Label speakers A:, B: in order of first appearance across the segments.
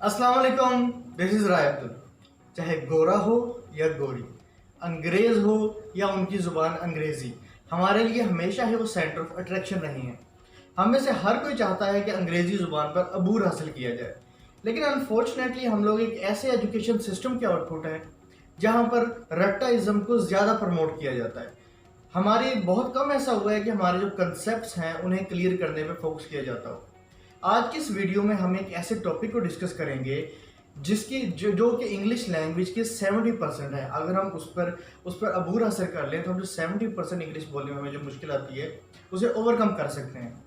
A: अस्सलाम वालेकुम, this is राय अब्दुल। चाहे गोरा हो या गोरी, अंग्रेज़ हो या उनकी ज़ुबान अंग्रेज़ी, हमारे लिए हमेशा ही वो सेंटर ऑफ अट्रैक्शन रही हैं। हम में से हर कोई चाहता है कि अंग्रेज़ी ज़ुबान पर अबूर हासिल किया जाए, लेकिन अनफॉर्चुनेटली हम लोग एक ऐसे एजुकेशन सिस्टम के आउटपुट हैं जहाँ पर रट्टाइज़्म को ज़्यादा प्रमोट किया जाता है। हमारी बहुत कम ऐसा हुआ है कि हमारे जो कंसेप्ट्स हैं उन्हें क्लियर करने पे फोकस किया जाता हो। आज की इस वीडियो में हम एक ऐसे टॉपिक को डिस्कस करेंगे जिसकी जो कि इंग्लिश लैंग्वेज के 70% है। अगर हम उस पर अबूर हासिल कर लें तो हम जो 70% इंग्लिश बोलने में हमें जो मुश्किल आती है उसे ओवरकम कर सकते हैं।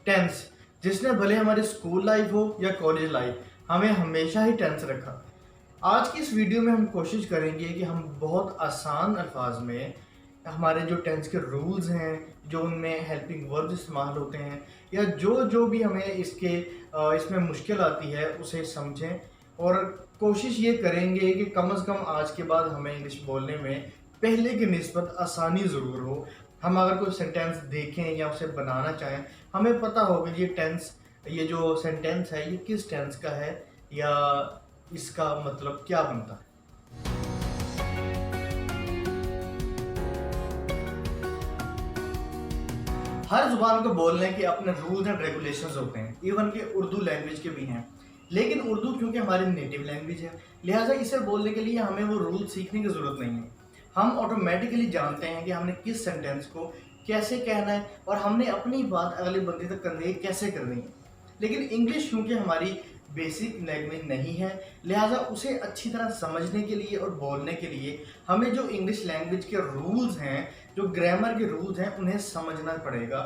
A: टेंस, जिसने भले हमारी स्कूल लाइफ हो या कॉलेज लाइफ, हमें हमेशा ही टेंस रखा। आज की इस वीडियो में हम कोशिश करेंगे कि हम बहुत आसान अल्फाज में हमारे जो टेंस के रूल्स हैं, जो उनमें हेल्पिंग वर्ब्स इस्तेमाल होते हैं, या जो जो भी हमें इसमें मुश्किल आती है उसे समझें। और कोशिश ये करेंगे कि कम से कम आज के बाद हमें इंग्लिश बोलने में पहले की निस्बत आसानी ज़रूर हो। हम अगर कोई सेंटेंस देखें या उसे बनाना चाहें, हमें पता होगा ये जो सेंटेंस है ये किस टेंस का है, या इसका मतलब क्या बनता है। हर जुबान को बोलने के अपने रूल्स एंड रेगुलेशंस होते हैं, इवन के उर्दू लैंग्वेज के भी हैं। लेकिन उर्दू क्योंकि हमारी नेटिव लैंग्वेज है, लिहाजा इसे बोलने के लिए हमें वो रूल सीखने की ज़रूरत नहीं है। हम ऑटोमेटिकली जानते हैं कि हमने किस सेंटेंस को कैसे कहना है और हमने अपनी बात अगले बंदे तक कन्वे कैसे करनी है। लेकिन इंग्लिश क्योंकि हमारी बेसिक लैंग्वेज नहीं है, लिहाजा उसे अच्छी तरह समझने के लिए और बोलने के लिए हमें जो इंग्लिश लैंग्वेज के रूल्स हैं, जो ग्रामर के रूल्स हैं, उन्हें समझना पड़ेगा।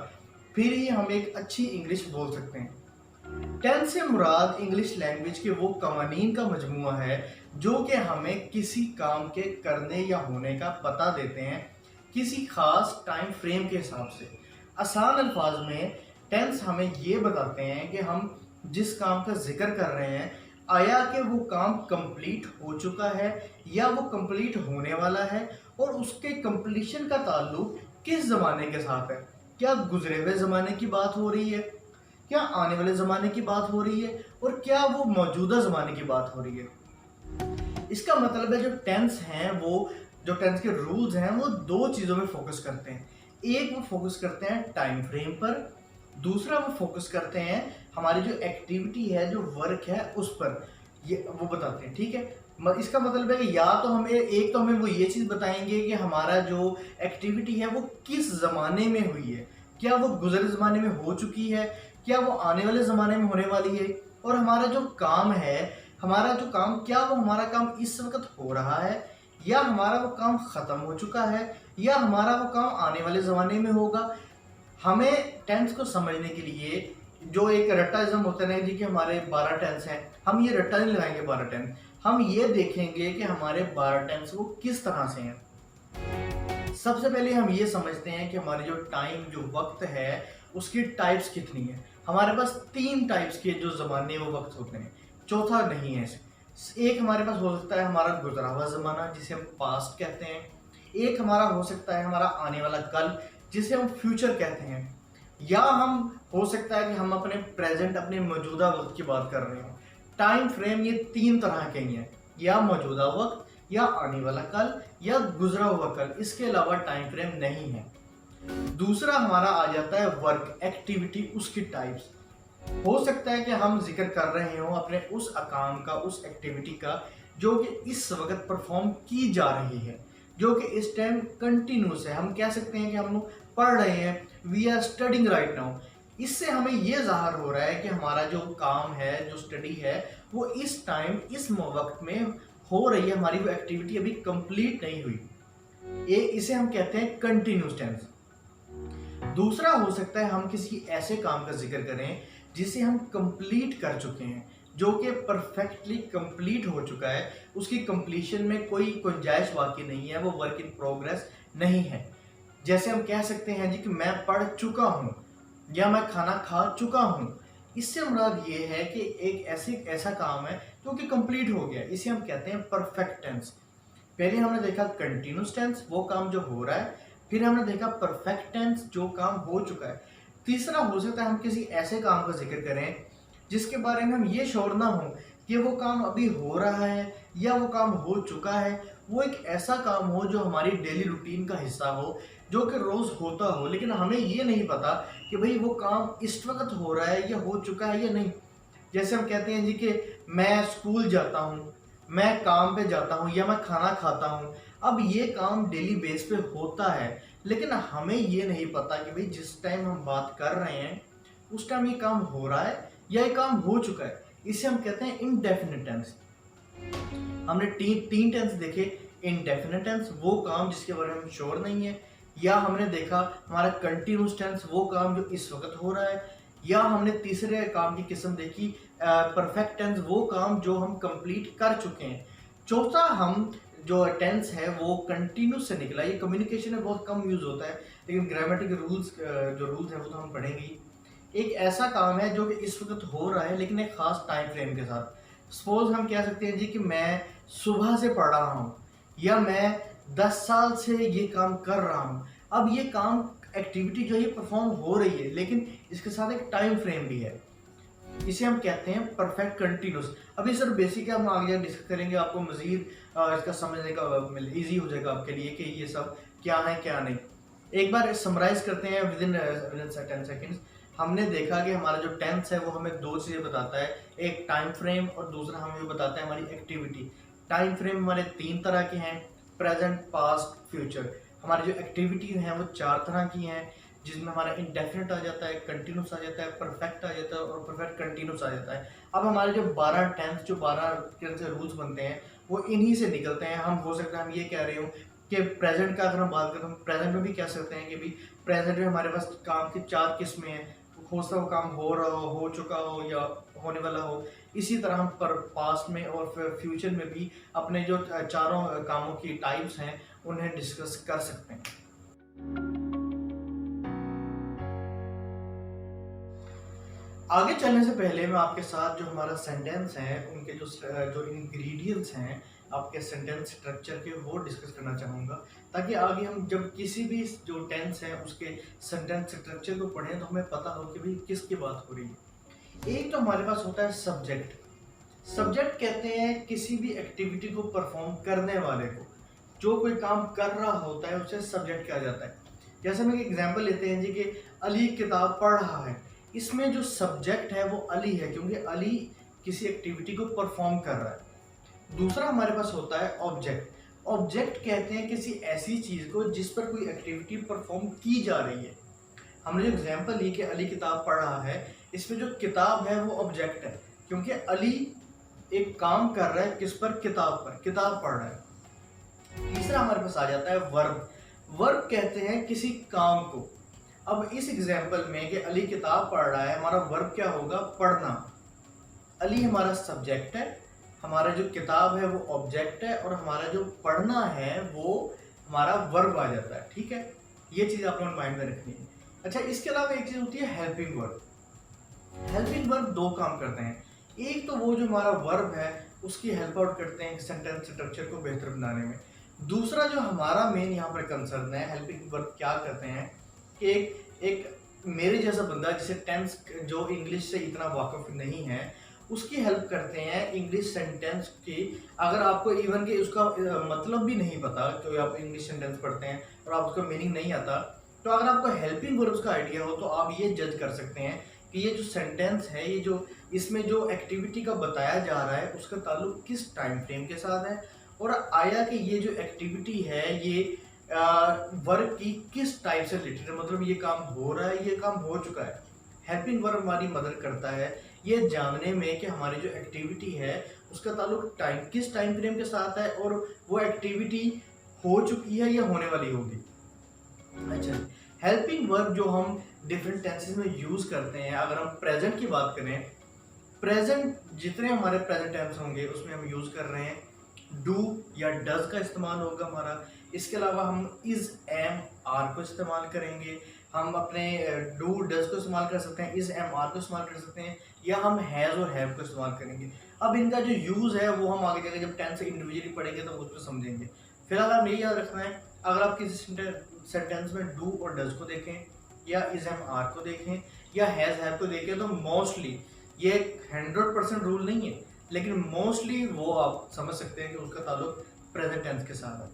A: फिर ही हम एक अच्छी इंग्लिश बोल सकते हैं। टेंस से मुराद इंग्लिश लैंग्वेज के वो कवानीन का मजमूआ है जो कि हमें किसी काम के करने या होने का पता देते हैं, किसी खास टाइम फ्रेम के हिसाब से। आसान अल्फाज में टेंस हमें ये बताते हैं कि हम जिस काम का जिक्र कर रहे हैं, आया कि वो काम कंप्लीट हो चुका है या वो कंप्लीट होने वाला है, और उसके कंप्लीशन का ताल्लुक किस ज़माने के साथ है। क्या गुजरे हुए ज़माने की बात हो रही है, क्या आने वाले ज़माने की बात हो रही है, और क्या वो मौजूदा ज़माने की बात हो रही है। इसका मतलब है जो टेंस के रूल्स हैं वो दो चीज़ों में फोकस करते हैं। एक, वो फोकस करते हैं टाइम फ्रेम पर। दूसरा, वो फोकस करते हैं हमारी जो एक्टिविटी है, जो वर्क है, उस पर। ये वो बताते हैं, ठीक है। इसका मतलब है कि या तो हमें वो ये चीज़ बताएंगे कि हमारा जो एक्टिविटी है वो किस ज़माने में हुई है, क्या वो गुज़रे ज़माने में हो चुकी है, क्या वो आने वाले ज़माने में होने वाली है, और हमारा जो काम है, क्या वो हमारा काम इस वक्त हो रहा है, या हमारा वो काम ख़त्म हो चुका है, या हमारा वो काम आने वाले ज़माने में होगा। हमें टेंस को समझने के लिए जो एक रट्टाइज्म होता है जी कि हमारे 12 टेंस हैं, हम ये रट्टा नहीं लगाएंगे 12 टेंस, हम ये देखेंगे कि हमारे 12 टेंस वो किस तरह से हैं। सबसे पहले हम ये समझते हैं कि हमारे जो वक्त है उसकी टाइप्स कितनी है। हमारे पास 3 टाइप्स के जो ज़माने वो वक्त होते हैं, चौथा नहीं है। एक हमारे पास हो सकता है हमारा गुजरा हुआ ज़माना, जिसे हम पास्ट कहते हैं। एक हमारा हो सकता है हमारा आने वाला कल, जिसे हम फ्यूचर कहते हैं। या हम हो सकता है कि हम अपने प्रेजेंट, अपने मौजूदा वक्त की बात कर रहे हो। टाइम फ्रेम ये 3 तरह के ही हैं, या मौजूदा वक्त, या आने वाला कल, या गुजरा हुआ कल। इसके अलावा टाइम फ्रेम नहीं है। दूसरा हमारा आ जाता है वर्क, एक्टिविटी, उसकी टाइप्स। हो सकता है कि हम जिक्र कर रहे हो अपने उस काम का, उस एक्टिविटी का जो कि इस वक्त परफॉर्म की जा रही है, जो कि इस टाइम कंटिन्यूस है। हम कह सकते हैं कि हम लोग पढ़ रहे हैं, we are studying right now. इससे हमें ये जाहिर हो रहा है कि हमारा जो काम है, जो स्टडी है, वो इस टाइम, इस वक्त में हो रही है। हमारी वो एक्टिविटी अभी कंप्लीट नहीं हुई। इसे हम कहते हैं कंटिन्यूस टेंस। दूसरा हो सकता है हम किसी ऐसे काम का जिक्र करें जिसे हम कंप्लीट कर चुके हैं, जो कि परफेक्टली कंप्लीट हो चुका है, उसकी कंप्लीशन में कोई गुंजाइश बाकी नहीं है, वो वर्क इन प्रोग्रेस नहीं है। जैसे हम कह सकते हैं जी कि मैं पढ़ चुका हूँ, या मैं खाना खा चुका हूँ। इससे मुराद ये है कि एक ऐसा काम है जो कि कंप्लीट हो गया, इसे हम कहते हैं परफेक्ट टेंस। पहले हमने देखा कंटिन्यूस टेंस, वो काम जो हो रहा है। फिर हमने देखा परफेक्ट टेंस, जो काम हो चुका है। तीसरा हो सकता है हम किसी ऐसे काम का जिक्र करें जिसके बारे में हम ये श्योर ना हो कि वो काम अभी हो रहा है या वो काम हो चुका है, वो एक ऐसा काम हो जो हमारी डेली रूटीन का हिस्सा हो, जो कि रोज़ होता हो, लेकिन हमें ये नहीं पता कि भाई वो काम इस वक़्त हो रहा है या हो चुका है या नहीं। जैसे हम कहते हैं जी कि मैं स्कूल जाता हूँ, मैं काम पे जाता हूँ या मैं खाना खाता हूँ। अब ये काम डेली बेस पे होता है, लेकिन हमें ये नहीं पता कि भाई जिस टाइम हम बात कर रहे हैं, उस टाइम ये काम हो रहा है या ये काम हो चुका है। इसे हम कहते हैं इंडेफिनिट टेंस। हमने तीन टेंस देखे। इंडेफिनिट टेंस वो काम जिसके बारे में हम श्योर नहीं है, या हमने देखा हमारा कंटिन्यूस टेंस वो काम जो इस वक्त हो रहा है, या हमने तीसरे काम की किस्म देखी परफेक्ट टेंस वो काम जो हम कंप्लीट कर चुके हैं। चौथा हम जो टेंस है वो कंटिन्यूस से निकला। ये कम्युनिकेशन में बहुत कम यूज होता है, लेकिन ग्रामेटिक रूल्स जो रूल्स है वो तो हम पढ़ेंगे ही। एक ऐसा काम है जो कि इस वक्त हो रहा है लेकिन एक खास टाइम फ्रेम के साथ। सपोज हम कह सकते हैं जी कि मैं सुबह से पढ़ रहा हूँ, या मैं 10 साल से ये काम कर रहा हूँ। अब ये काम एक्टिविटी जो है ये परफॉर्म हो रही है, लेकिन इसके साथ एक टाइम फ्रेम भी है। इसे हम कहते हैं परफेक्ट कंटिन्यूस। अभी सर बेसिक है, हम आगे डिस्कस करेंगे, आपको मजीद इसका समझने का इजी हो जाएगा आपके लिए कि ये सब क्या है क्या नहीं। एक बार समराइज करते हैं विद इन 10 सेकेंड्स। हमने देखा कि हमारा जो टेंस है वो हमें दो चीज़ें बताता है, एक टाइम फ्रेम और दूसरा हमें ये बताता है हमारी एक्टिविटी। टाइम फ्रेम हमारे तीन तरह के हैं, प्रेजेंट, पास्ट, फ्यूचर। हमारी जो एक्टिविटीज हैं वो चार तरह की हैं, जिसमें हमारा इंडेफिनिट आ जाता है, कंटिन्यूस आ जाता है, परफेक्ट आ जाता है और परफेक्ट कंटिन्यूस आ जाता है। अब हमारे जो 12 टेंस जो 12 तरह से रूल्स बनते हैं वो इन्हीं से निकलते हैं। हम हो सकता है हम ये कह रहे हो कि प्रेजेंट का अगर हम बात करें तो हम प्रेजेंट में भी कह सकते हैं कि भी प्रेजेंट में हमारे पास काम की चार किस्में हैं। हो सकता वो काम हो रहा हो चुका हो या होने वाला हो। इसी तरह हम पर पास्ट में और फ्यूचर में भी अपने जो चारों कामों की टाइप्स हैं उन्हें डिस्कस कर सकते हैं। आगे चलने से पहले मैं आपके साथ जो हमारा सेंटेंस है उनके जो इंग्रेडिएंट्स हैं आपके सेंटेंस स्ट्रक्चर के वो डिस्कस करना चाहूँगा, ताकि आगे हम जब किसी भी जो टेंस है उसके सेंटेंस स्ट्रक्चर को पढ़ें तो हमें पता हो कि भाई किसकी बात हो रही है। एक तो हमारे पास होता है सब्जेक्ट। सब्जेक्ट कहते हैं किसी भी एक्टिविटी को परफॉर्म करने वाले को, जो कोई काम कर रहा होता है उसे सब्जेक्ट कहा जाता है। जैसे हम एक एग्जांपल लेते हैं जी कि अली किताब पढ़ रहा है। इसमें जो सब्जेक्ट है वो अली है, क्योंकि अली किसी एक्टिविटी को परफॉर्म कर रहा है। दूसरा हमारे पास होता है ऑब्जेक्ट। ऑब्जेक्ट कहते हैं किसी ऐसी चीज को जिस पर कोई एक्टिविटी परफॉर्म की जा रही है। हमने जो एग्जांपल ली कि अली किताब पढ़ रहा है, इसमें जो किताब है वो ऑब्जेक्ट है, क्योंकि अली एक काम कर रहा है किस पर, किताब पर, किताब पढ़ रहा है। तीसरा हमारे पास आ जाता है वर्ब। वर्ब कहते हैं किसी काम को। अब इस एग्जांपल में कि अली किताब पढ़ रहा है, हमारा वर्ब क्या होगा, पढ़ना। अली हमारा सब्जेक्ट है, हमारा जो किताब है वो ऑब्जेक्ट है, और हमारा जो पढ़ना है वो हमारा वर्ब आ जाता है। ठीक है, ये चीज आप लोगों ने माइंड में रखनी है। अच्छा, इसके अलावा एक चीज होती है हेल्पिंग वर्ब। हेल्पिंग वर्ब दो काम करते हैं। एक तो वो जो हमारा वर्ब है उसकी हेल्प आउट करते हैं सेंटेंस स्ट्रक्चर को बेहतर बनाने में। दूसरा जो हमारा मेन यहाँ पर कंसर्न है, हेल्पिंग वर्ब क्या करते हैं कि एक मेरे जैसा बंदा जिसे टेंस जो इंग्लिश से इतना वाकिफ नहीं है उसकी हेल्प करते हैं इंग्लिश सेंटेंस की। अगर आपको इवन कि उसका मतलब भी नहीं पता, तो आप इंग्लिश सेंटेंस पढ़ते हैं और आप उसका मीनिंग नहीं आता, तो अगर आपको हेल्पिंग वर्ब्स का आइडिया हो तो आप ये जज कर सकते हैं कि ये जो सेंटेंस है, ये जो इसमें जो एक्टिविटी का बताया जा रहा है उसका ताल्लुक किस टाइम फ्रेम के साथ है, और आया कि ये जो एक्टिविटी है ये वर्ब की किस टाइप से रिलेटेड है, मतलब ये काम हो रहा है, ये काम हो चुका है। हेल्पिंग वर्ब हमारी मदद करता है ये जानने में कि हमारी जो एक्टिविटी है उसका ताल्लुक किस टाइम फ्रेम के साथ है, और वो एक्टिविटी हो चुकी है या होने वाली होगी। अच्छा, हेल्पिंग वर्ब जो हम डिफरेंट टेंसेस में यूज करते हैं, अगर हम प्रेजेंट की बात करें, प्रेजेंट जितने हमारे प्रेजेंट टेंस होंगे उसमें हम यूज कर रहे हैं डू या डज का इस्तेमाल होगा हमारा। इसके अलावा हम इज, एम, आर को इस्तेमाल करेंगे। हम अपने डू डज को इस्तेमाल कर सकते हैं, इज, एम, आर को इस्तेमाल कर सकते हैं, या हम हैज़ और हैव को इस्तेमाल करेंगे। अब इनका जो यूज़ है वो हम आगे जाकर जब टेंस इंडिविजुअली पढ़ेंगे तो उसको समझेंगे। फिलहाल आप ये याद रखना है, अगर आप किसी सेंटेंस में डू और डज को देखें, या इज, एम, आर को देखें, या हैज़, हैव को देखें, तो मोस्टली ये 100% रूल नहीं है, लेकिन मोस्टली वो आप समझ सकते हैं कि उसका ताल्लुक प्रेजेंट टेंस के साथ है।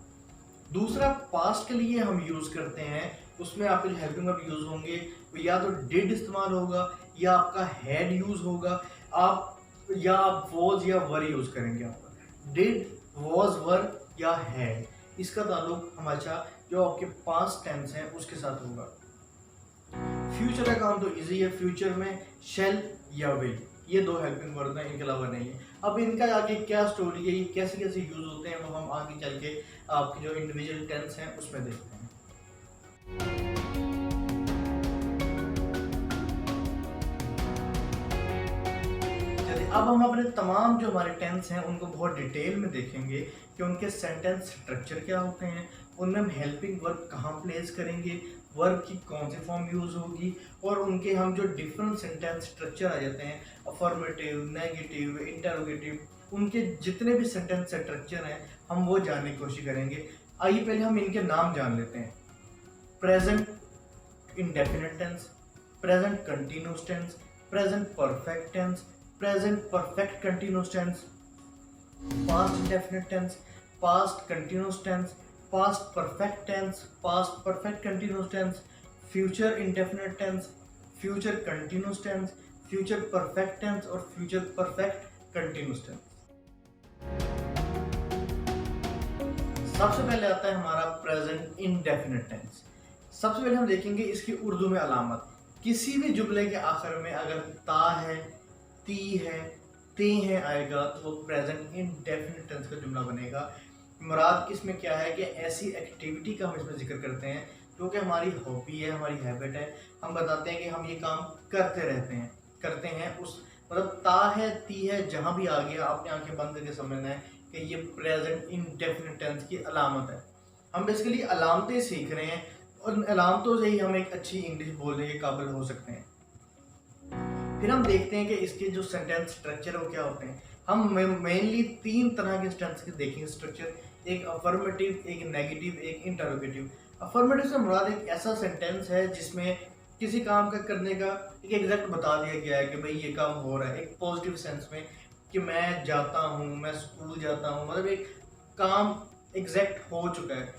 A: दूसरा, पास्ट के लिए हम यूज़ करते हैं, उसमें आपके जो हेल्पिंग वर्ब यूज़ होंगे वो या तो डिड इस्तेमाल होगा, या आपका हैड यूज़ होगा, आप या आप वॉज या वर यूज़ करेंगे। आपका डिड, वॉज, वर या हैड, इसका ताल्लुक हमेशा जो आपके पास्ट टेंस है उसके साथ होगा। फ्यूचर का काम तो इजी है, फ्यूचर में शेल या विल, ये दो हेल्पिंग वर्ब हैं, इनके अलावा नहीं है। अब इनका आगे क्या स्टोरी है, ये कैसे कैसे यूज होते हैं, वो हम आगे चल के आपके जो इंडिविजुअल टेंस हैं उसमें देखते हैं। चलिए अब हम अपने तमाम जो हमारे टेंस हैं उनको बहुत डिटेल में देखेंगे कि उनके सेंटेंस स्ट्रक्चर क्या होते हैं, उनमें हम हेल्पिंग वर्ब कहाँ प्लेस करेंगे, वर्ब की कौन सी फॉर्म यूज़ होगी, और उनके हम जो डिफरेंट सेंटेंस स्ट्रक्चर आ जाते हैं, अफर्मेटिव, नेगेटिव, इंटरोगेटिव, उनके जितने भी सेंटेंस स्ट्रक्चर हैं हम वो जानने की कोशिश करेंगे। आइए पहले हम इनके नाम जान लेते हैं। Present indefinite tense, present continuous tense, present perfect tense, present perfect continuous tense, past indefinite tense, past continuous tense, past perfect tense, past perfect continuous tense, future indefinite tense, future continuous tense, future perfect tense और future perfect continuous tense. सबसे पहले आता है हमारा present indefinite tense. सबसे पहले हम देखेंगे इसकी उर्दू में अलामत। किसी भी जुमले के आखिर में अगर ता है, ती है, ते है आएगा तो वो प्रेजेंट इंडेफिनिट टेंस का जुमला बनेगा। मुराद इसमें क्या है कि ऐसी एक्टिविटी का हम इसमें जिक्र करते हैं जो कि हमारी हॉबी है, हमारी हैबिट है, हम बताते हैं कि हम ये काम करते हैं उस मतलब ता है, ती है, जहाँ भी आ गया आपने आंखें बंद करके समझना है कि ये प्रेजेंट इंडेफिनिट टेंस की अलामत है। हम बेसिकली अलामतें सीख रहे हैं और उन अलामतों से ही हम एक अच्छी इंग्लिश बोलने के काबिल हो सकते हैं। फिर हम देखते हैं कि इसके जो सेंटेंस स्ट्रक्चर है वो क्या होते हैं। हम मेनली तीन तरह के सेंटेंस के देखेंगे स्ट्रक्चर, एक अफर्मेटिव, एक नेगेटिव, एक इंटरोगेटिव। अफर्मेटिव से मुराद एक ऐसा सेंटेंस है जिसमें किसी काम का करने का एक एग्जैक्ट बता दिया गया है कि भाई ये काम हो रहा है, एक पॉजिटिव सेंस में कि मैं जाता हूँ, मैं स्कूल जाता हूँ, मतलब एक काम एग्जैक्ट हो चुका है।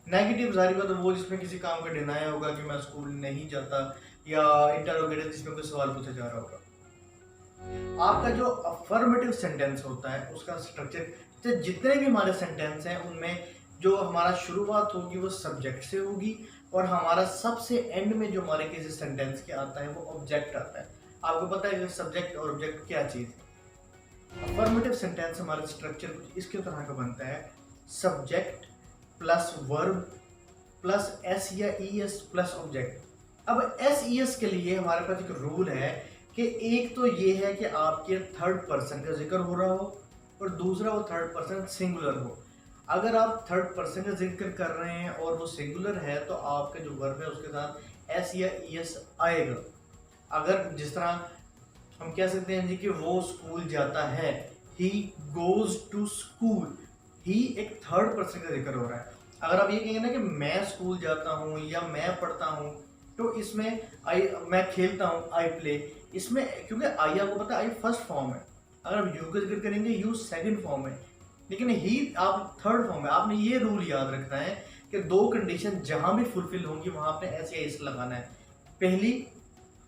A: नेगेटिव जाहिर बात है वो जिसमें किसी काम का डिनाई होगा कि मैं स्कूल नहीं जाता, या इंटरोगेटिव जिसमें कोई सवाल पूछा जा रहा होगा। आपका जो अफर्मेटिव सेंटेंस होता है उसका स्ट्रक्चर, जितने भी हमारे सेंटेंस हैं उनमें जो हमारा शुरुआत होगी वो सब्जेक्ट से होगी, और हमारा सबसे एंड में जो हमारे किसी सेंटेंस के आता है वो ऑब्जेक्ट आता है। आपको पता है कि सब्जेक्ट और ऑब्जेक्ट क्या चीज़ है। अफर्मेटिव सेंटेंस हमारा स्ट्रक्चर कुछ इसके तरह का बनता है, subject plus verb plus S या ई एस प्लस ऑब्जेक्ट। अब एस ई एस के लिए हमारे पास एक रूल है कि एक तो ये है कि आपके थर्ड पर्सन का जिक्र हो रहा हो, और दूसरा वो थर्ड पर्सन सिंगुलर हो। अगर आप थर्ड पर्सन का जिक्र कर रहे हैं और वो सिंगुलर है तो आपका जो वर्ब है उसके साथ एस या ई एस आएगा। अगर जिस तरह हम कह सकते हैं जी कि वो स्कूल जाता है, ही गोज टू स्कूल, ही एक थर्ड पर्सन का जिक्र हो रहा है। अगर आप ये कहेंगे ना कि मैं स्कूल जाता हूँ या मैं पढ़ता हूँ, तो इसमें मैं खेलता हूँ, आई प्ले, इसमें क्योंकि आई आपको पता है आई फर्स्ट फॉर्म है, अगर आप यू का जिक्र करेंगे यू सेकंड फॉर्म है, लेकिन ही आप थर्ड फॉर्म है। आपने ये रूल याद रखना है कि दो कंडीशन जहां भी फुलफिल होंगी वहां आपने ऐसे या इस लगाना है। पहली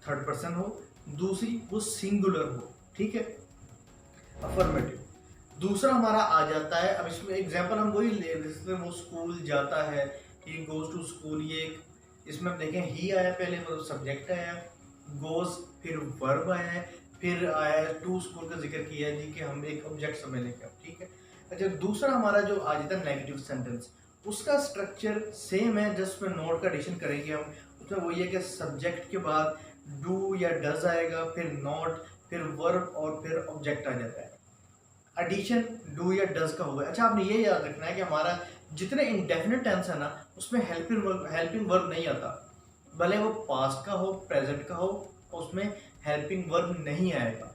A: थर्ड पर्सन हो, दूसरी वो सिंगुलर हो, ठीक है, अफर्मेटिव। दूसरा हमारा आ जाता है, अब इसमें एग्जांपल हम वही ले, जिसमें वो स्कूल जाता है, ही गोज टू स्कूल, ये इसमें हम देखें ही आया पहले, मतलब सब्जेक्ट आया, गोज फिर वर्ब आया है, फिर आया टू स्कूल का जिक्र किया है जी कि हम एक ऑब्जेक्ट समझ लेंगे, ठीक है। अच्छा, दूसरा हमारा जो आ जाता है नेगेटिव सेंटेंस, उसका स्ट्रक्चर सेम है, जस्ट में नोट का एडिशन करेंगे हम। उसमें वही है कि सब्जेक्ट के बाद डू या डज आएगा, फिर नॉट, फिर वर्ब और फिर ऑब्जेक्ट आ जाता है। एडिशन डू या डज का होगा। अच्छा, आपने ये याद रखना है कि हमारा जितने इंडेफिनिट टेंस है ना उसमें हेल्पिंग वर्ब नहीं आता, भले वो पास्ट का हो, प्रेजेंट का हो, उसमें हेल्पिंग वर्ब नहीं आएगा।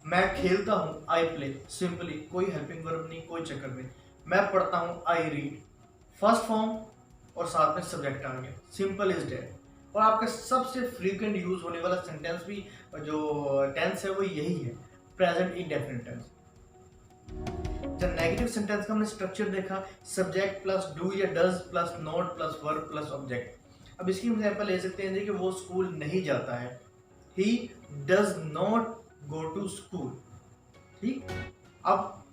A: मैं खेलता हूँ, आई प्ले, सिंपली कोई हेल्पिंग वर्ब नहीं, कोई चक्कर नहीं। मैं पढ़ता हूँ, आई रीड, फर्स्ट फॉर्म और साथ में सब्जेक्ट आ गया, सिंपल इज डेट। और आपका सबसे फ्रीक्वेंट यूज होने वाला सेंटेंस भी जो टेंस है वो यही है, प्रेजेंट इंडेफिनिट टेंस। जब नेगेटिव सेंटेंस का हमने स्ट्रक्चर देखा, सब्जेक्ट प्लस डू या does plus not plus verb plus object. अब इसकी एग्जांपल ले सकते हैं कि वो स्कूल नहीं जाता है, he does not go to school. ठीक, अब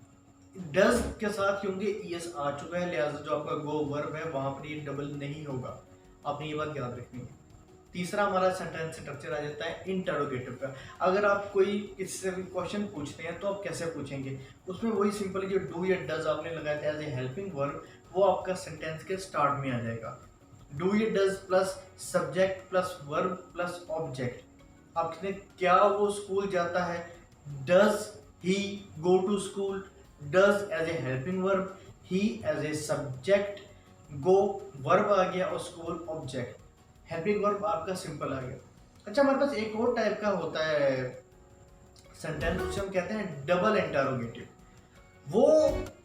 A: डज के साथ क्योंकि ईएस आ चुका है, लिहाजा जो आपका गो वर्ब है वहां पर ये डबल नहीं होगा, आपने ये बात याद रखनी है। तीसरा हमारा सेंटेंस स्ट्रक्चर आ जाता है इंटरोगेटिव का। अगर आप कोई किसी से भी क्वेश्चन पूछते हैं तो आप कैसे पूछेंगे, उसमें वही सिंपल जो डू या डज आपने लगाया था एज ए हेल्पिंग वर्ब, वो आपका सेंटेंस के स्टार्ट में आ जाएगा। डू या does plus subject plus verb plus object. आपने क्या वो स्कूल जाता है, does he go to school, does as a helping verb, he as a subject, go verb आ गया और स्कूल ऑब्जेक्ट। हेल्पिंग वर्ब आपका सिंपल आ गया। अच्छा, हमारे पास एक और टाइप का होता है सेंटेंस, उसे हम कहते हैं डबल इंटरोगेटिव। वो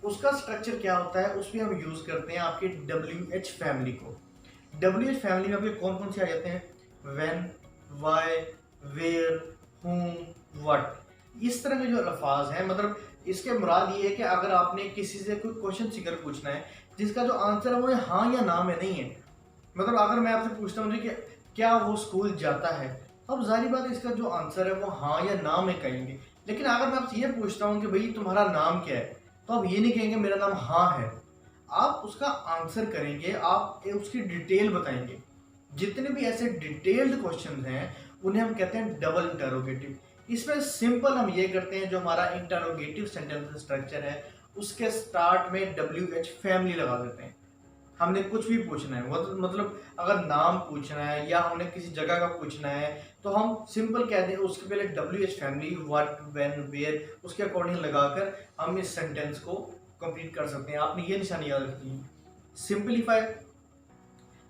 A: उसका स्ट्रक्चर क्या होता है, उसमें हम यूज करते हैं आपके WH फैमिली को। WH फैमिली में आपके कौन कौन से आ जाते हैं, when, why, where, whom, what. इस तरह के जो अल्फाज हैं, मतलब इसके मुराद ये है कि अगर आपने किसी से कोई क्वेश्चन सीकर पूछना है जिसका जो आंसर है वो हाँ या ना में नहीं है, मतलब अगर मैं आपसे पूछता हूँ कि क्या वो स्कूल जाता है, अब जाहिर बात है इसका जो आंसर है वो हाँ या ना में कहेंगे। लेकिन अगर मैं आपसे ये पूछता हूँ कि भाई तुम्हारा नाम क्या है, तो आप ये नहीं कहेंगे मेरा नाम हाँ है, आप उसका आंसर करेंगे, आप उसकी डिटेल बताएंगे। जितने भी ऐसे डिटेल्ड क्वेश्चन हैं उन्हें हम कहते हैं डबल इंटरोगेटिव। इसमें सिंपल हम ये करते हैं, जो हमारा इंटरोगेटिव सेंटेंस स्ट्रक्चर है उसके स्टार्ट में WH फैमिली लगा देते हैं। हमने कुछ भी पूछना है, मतलब अगर नाम पूछना है या हमने किसी जगह का पूछना है तो हम सिंपल कहते हैं उसके पहले WH family, what, when, where, उसके अकॉर्डिंग लगाकर हम इस सेंटेंस को कंप्लीट कर सकते हैं। आपने ये निशानी याद रखनी है। सिंपलीफाई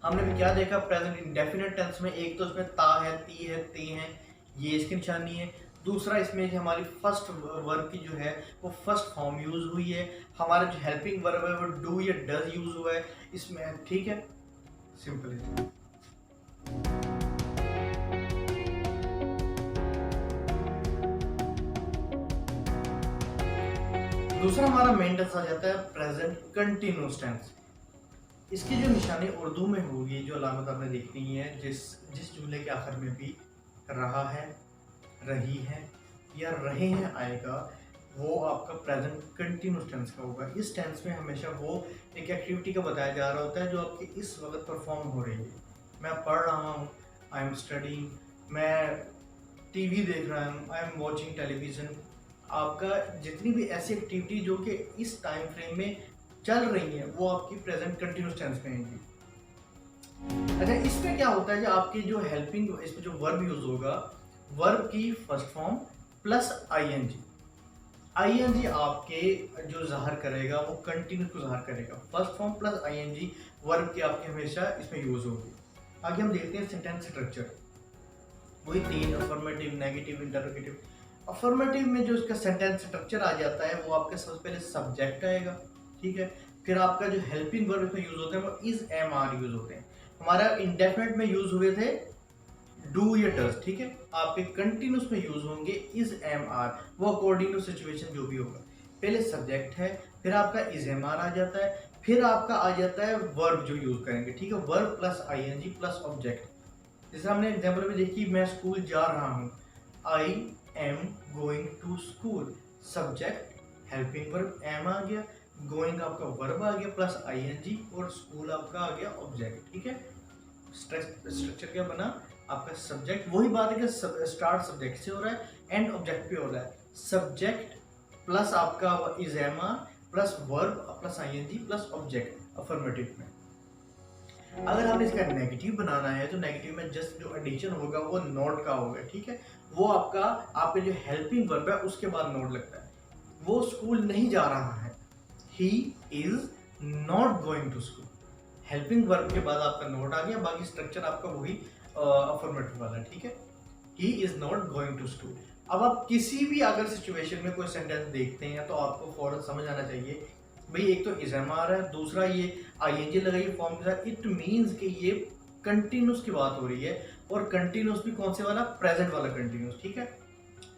A: हमने भी क्या देखा, प्रेजेंट इंडेफिनिट टेंस में एक तो उसमें ता है, ती है, ते है, ये इसकी निशानी है। दूसरा इसमें जो हमारी फर्स्ट वर्ब की जो है वो फर्स्ट फॉर्म यूज हुई है, हमारा जो हेल्पिंग वर्ब है वो डू या डज यूज हुआ है इसमें। ठीक है, सिंपल है। दूसरा हमारा मेन टेंस आ जाता है प्रेजेंट कंटिन्यूअस टेंस। इसकी जो निशानी उर्दू में होगी, जो अलामत आपने देखनी है, जिस जुमले के आखिर में भी रहा है, रही है या रहे हैं आएगा, वो आपका प्रेजेंट कंटिन्यूअस टेंस का होगा। इस टेंस में हमेशा वो एक एक्टिविटी का बताया जा रहा होता है जो आपकी इस वक्त परफॉर्म हो रही है। मैं पढ़ रहा हूँ, आई एम स्टडीइंग, मैं टीवी देख रहा हूँ, आई एम वॉचिंग टेलीविजन। आपका जितनी भी ऐसी एक्टिविटी जो कि इस टाइम फ्रेम में चल रही है वो आपकी प्रेजेंट कंटिन्यूअस टेंस में आएंगी। अच्छा, इसमें क्या होता है कि आपकी जो हेल्पिंग, इसमें जो वर्ब यूज होगा, वर्ब की first form plus ING. ING आपके जो ज़ाहिर करेगा वो कंटिन्यूस को ज़ाहिर करेगा। First form plus ING verb की आपके हमेशा इसमें यूज होगी। आगे हम देखते हैं सेंटेंस स्ट्रक्चर, वही तीन, अफर्मेटिव, नेगेटिव, इंटरोगेटिव। अफर्मेटिव में जो इसका सेंटेंस स्ट्रक्चर आ जाता है वो आपके सबसे पहले सब्जेक्ट आएगा, ठीक है। फिर आपका जो हेल्पिंग वर्ब इसमें यूज होते हैं वो इज, एम, आर यूज होते हैं। हमारा इंडेफिनिट में यूज हुए थे डू या डज, ठीक है। आपके कंटिन्यूस में यूज होंगे इज, एम, आर, वो अकॉर्डिंग टू सिचुएशन जो भी होगा। पहले सब्जेक्ट है, फिर आपका इज, एम, आर आ जाता है, फिर आपका आ जाता है वर्ब जो यूज करेंगे, ठीक है। Verb plus ING plus object. जैसे हमने एग्जाम्पल में देखी, मैं स्कूल जा रहा हूँ, I am going to school, subject, helping verb am आ गया, गोइंग आपका वर्ब आ गया प्लस आईएनजी, और स्कूल आपका आ गया ऑब्जेक्ट, ठीक है। स्ट्रक्चर क्या बना आपका, सब्जेक्ट, वही बात है कि स्टार्ट सब्जेक्ट से हो रहा है, एंड ऑब्जेक्ट पे हो रहा है। सब्जेक्ट प्लस आपका is, am, are plus verb plus ING plus object affirmative में। अगर हमने इसका नेगेटिव बनाना है तो नेगेटिव में जस्ट जो एडिशन होगा वो नॉट का होगा, ठीक है। वो आपका जो हेल्पिंग वर्ब है उसके बाद नॉट लगता है। वो स्कूल नहीं जा रहा है, he is not going to school, helping verb के बाद आपका नोट आ गया, बाकी स्ट्रक्चर आपका वही अफर्मेटिव वाला, ठीक है। He is not going to school. अब आप किसी भी अगर सिचुएशन में कोई सेंटेंस देखते हैं तो आपको फौरन समझ आना चाहिए भाई, एक तो इज, एम, आर है, दूसरा ये आईएनजी लगाइए फॉर्म के साथ, इट मींस कि ये कंटिन्यूस की बात हो रही है, और कंटिन्यूस भी कौन से वाला, प्रेजेंट वाला कंटिन्यूस, ठीक है।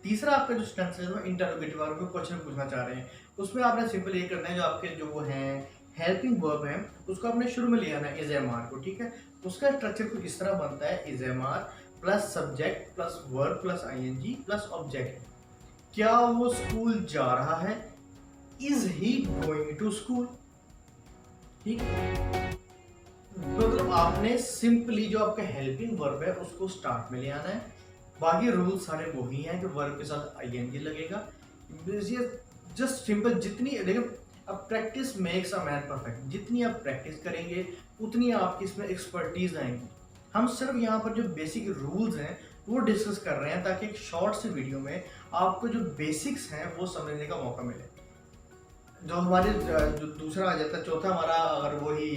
A: तीसरा आपका जो स्टेंस है वो इंटरोगेटिव और कोई क्वेश्चन पूछना चाह रहे हैं, उसमें आपने सिंपल ये करना है, जो आपके जो वो हैं हेल्पिंग वर्ब है उसको आपने शुरू में ले आना है इज एम आर को, ठीक है। उसका स्ट्रक्चर कुछ इस तरह बनता है, is am are plus subject plus verb plus ING plus object. क्या वो स्कूल जा रहा है, is he going to school, ठीक। मतलब आपने सिंपली जो आपका हेल्पिंग वर्ब है उसको स्टार्ट में ले आना है, बाकी रूल सारे वही हैं कि वर्ब के साथ आईएनजी लगेगा। जस्ट सिंपल, जितनी देखिए अब practice makes a man perfect, जितनी आप प्रैक्टिस करेंगे उतनी आपकी इसमें एक्सपर्टीज आएंगी। हम सिर्फ यहाँ पर जो बेसिक रूल्स हैं वो डिस्कस कर रहे हैं ताकि एक शॉर्ट सी वीडियो में आपको जो बेसिक्स हैं वो समझने का मौका मिले। जो हमारे जो दूसरा आ जाता है, चौथा हमारा अगर वही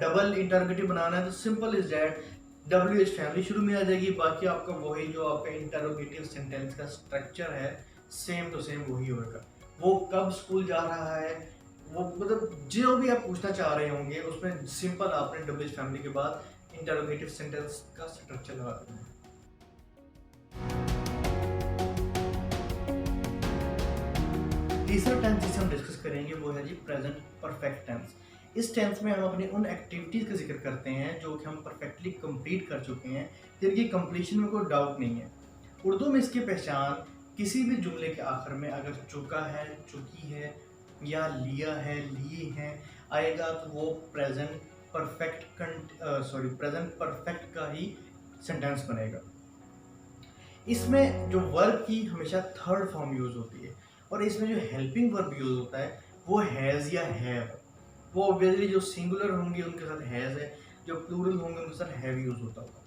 A: डबल इंटरोगेटिव बनाना है तो simple is that W H family शुरू में आ जाएगी, बाकी आपका वही जो आपका इंटरोगेटिव सेंटेंस का स्ट्रक्चर है सेम टू सेम वही होगा। वो कब स्कूल जा रहा है, वो मतलब जो भी आप पूछना चाह रहे होंगे उसमें सिंपल आपने डब्ल्यू एच फैमिली के बाद इंटरोगेटिव सेंटेंस का स्ट्रक्चर लगा देना है। तीसरा टेंस जिसे हम डिस्कस करेंगे वो है जी प्रेजेंट परफेक्ट टेंस। इस टेंस में हम अपनी उन एक्टिविटीज़ का जिक्र करते हैं जो कि हम परफेक्टली कंप्लीट कर चुके हैं, जिनकी कंप्लीशन में कोई डाउट नहीं है। उर्दू में इसकी पहचान किसी भी जुमले के आखिर में अगर चुका है, चुकी है या लिया है, लिए हैं आएगा तो वो प्रेजेंट परफेक्ट का ही सेंटेंस बनेगा। इसमें जो वर्ब की हमेशा थर्ड फॉर्म यूज होती है और इसमें जो हेल्पिंग वर्ब यूज होता है वो हैज़ या हैव। वो ऑब्वियसली जो सिंगुलर होंगे उनके साथ हैज़ है, जो प्लूरल होंगे उनके साथ हैव यूज होता होगा।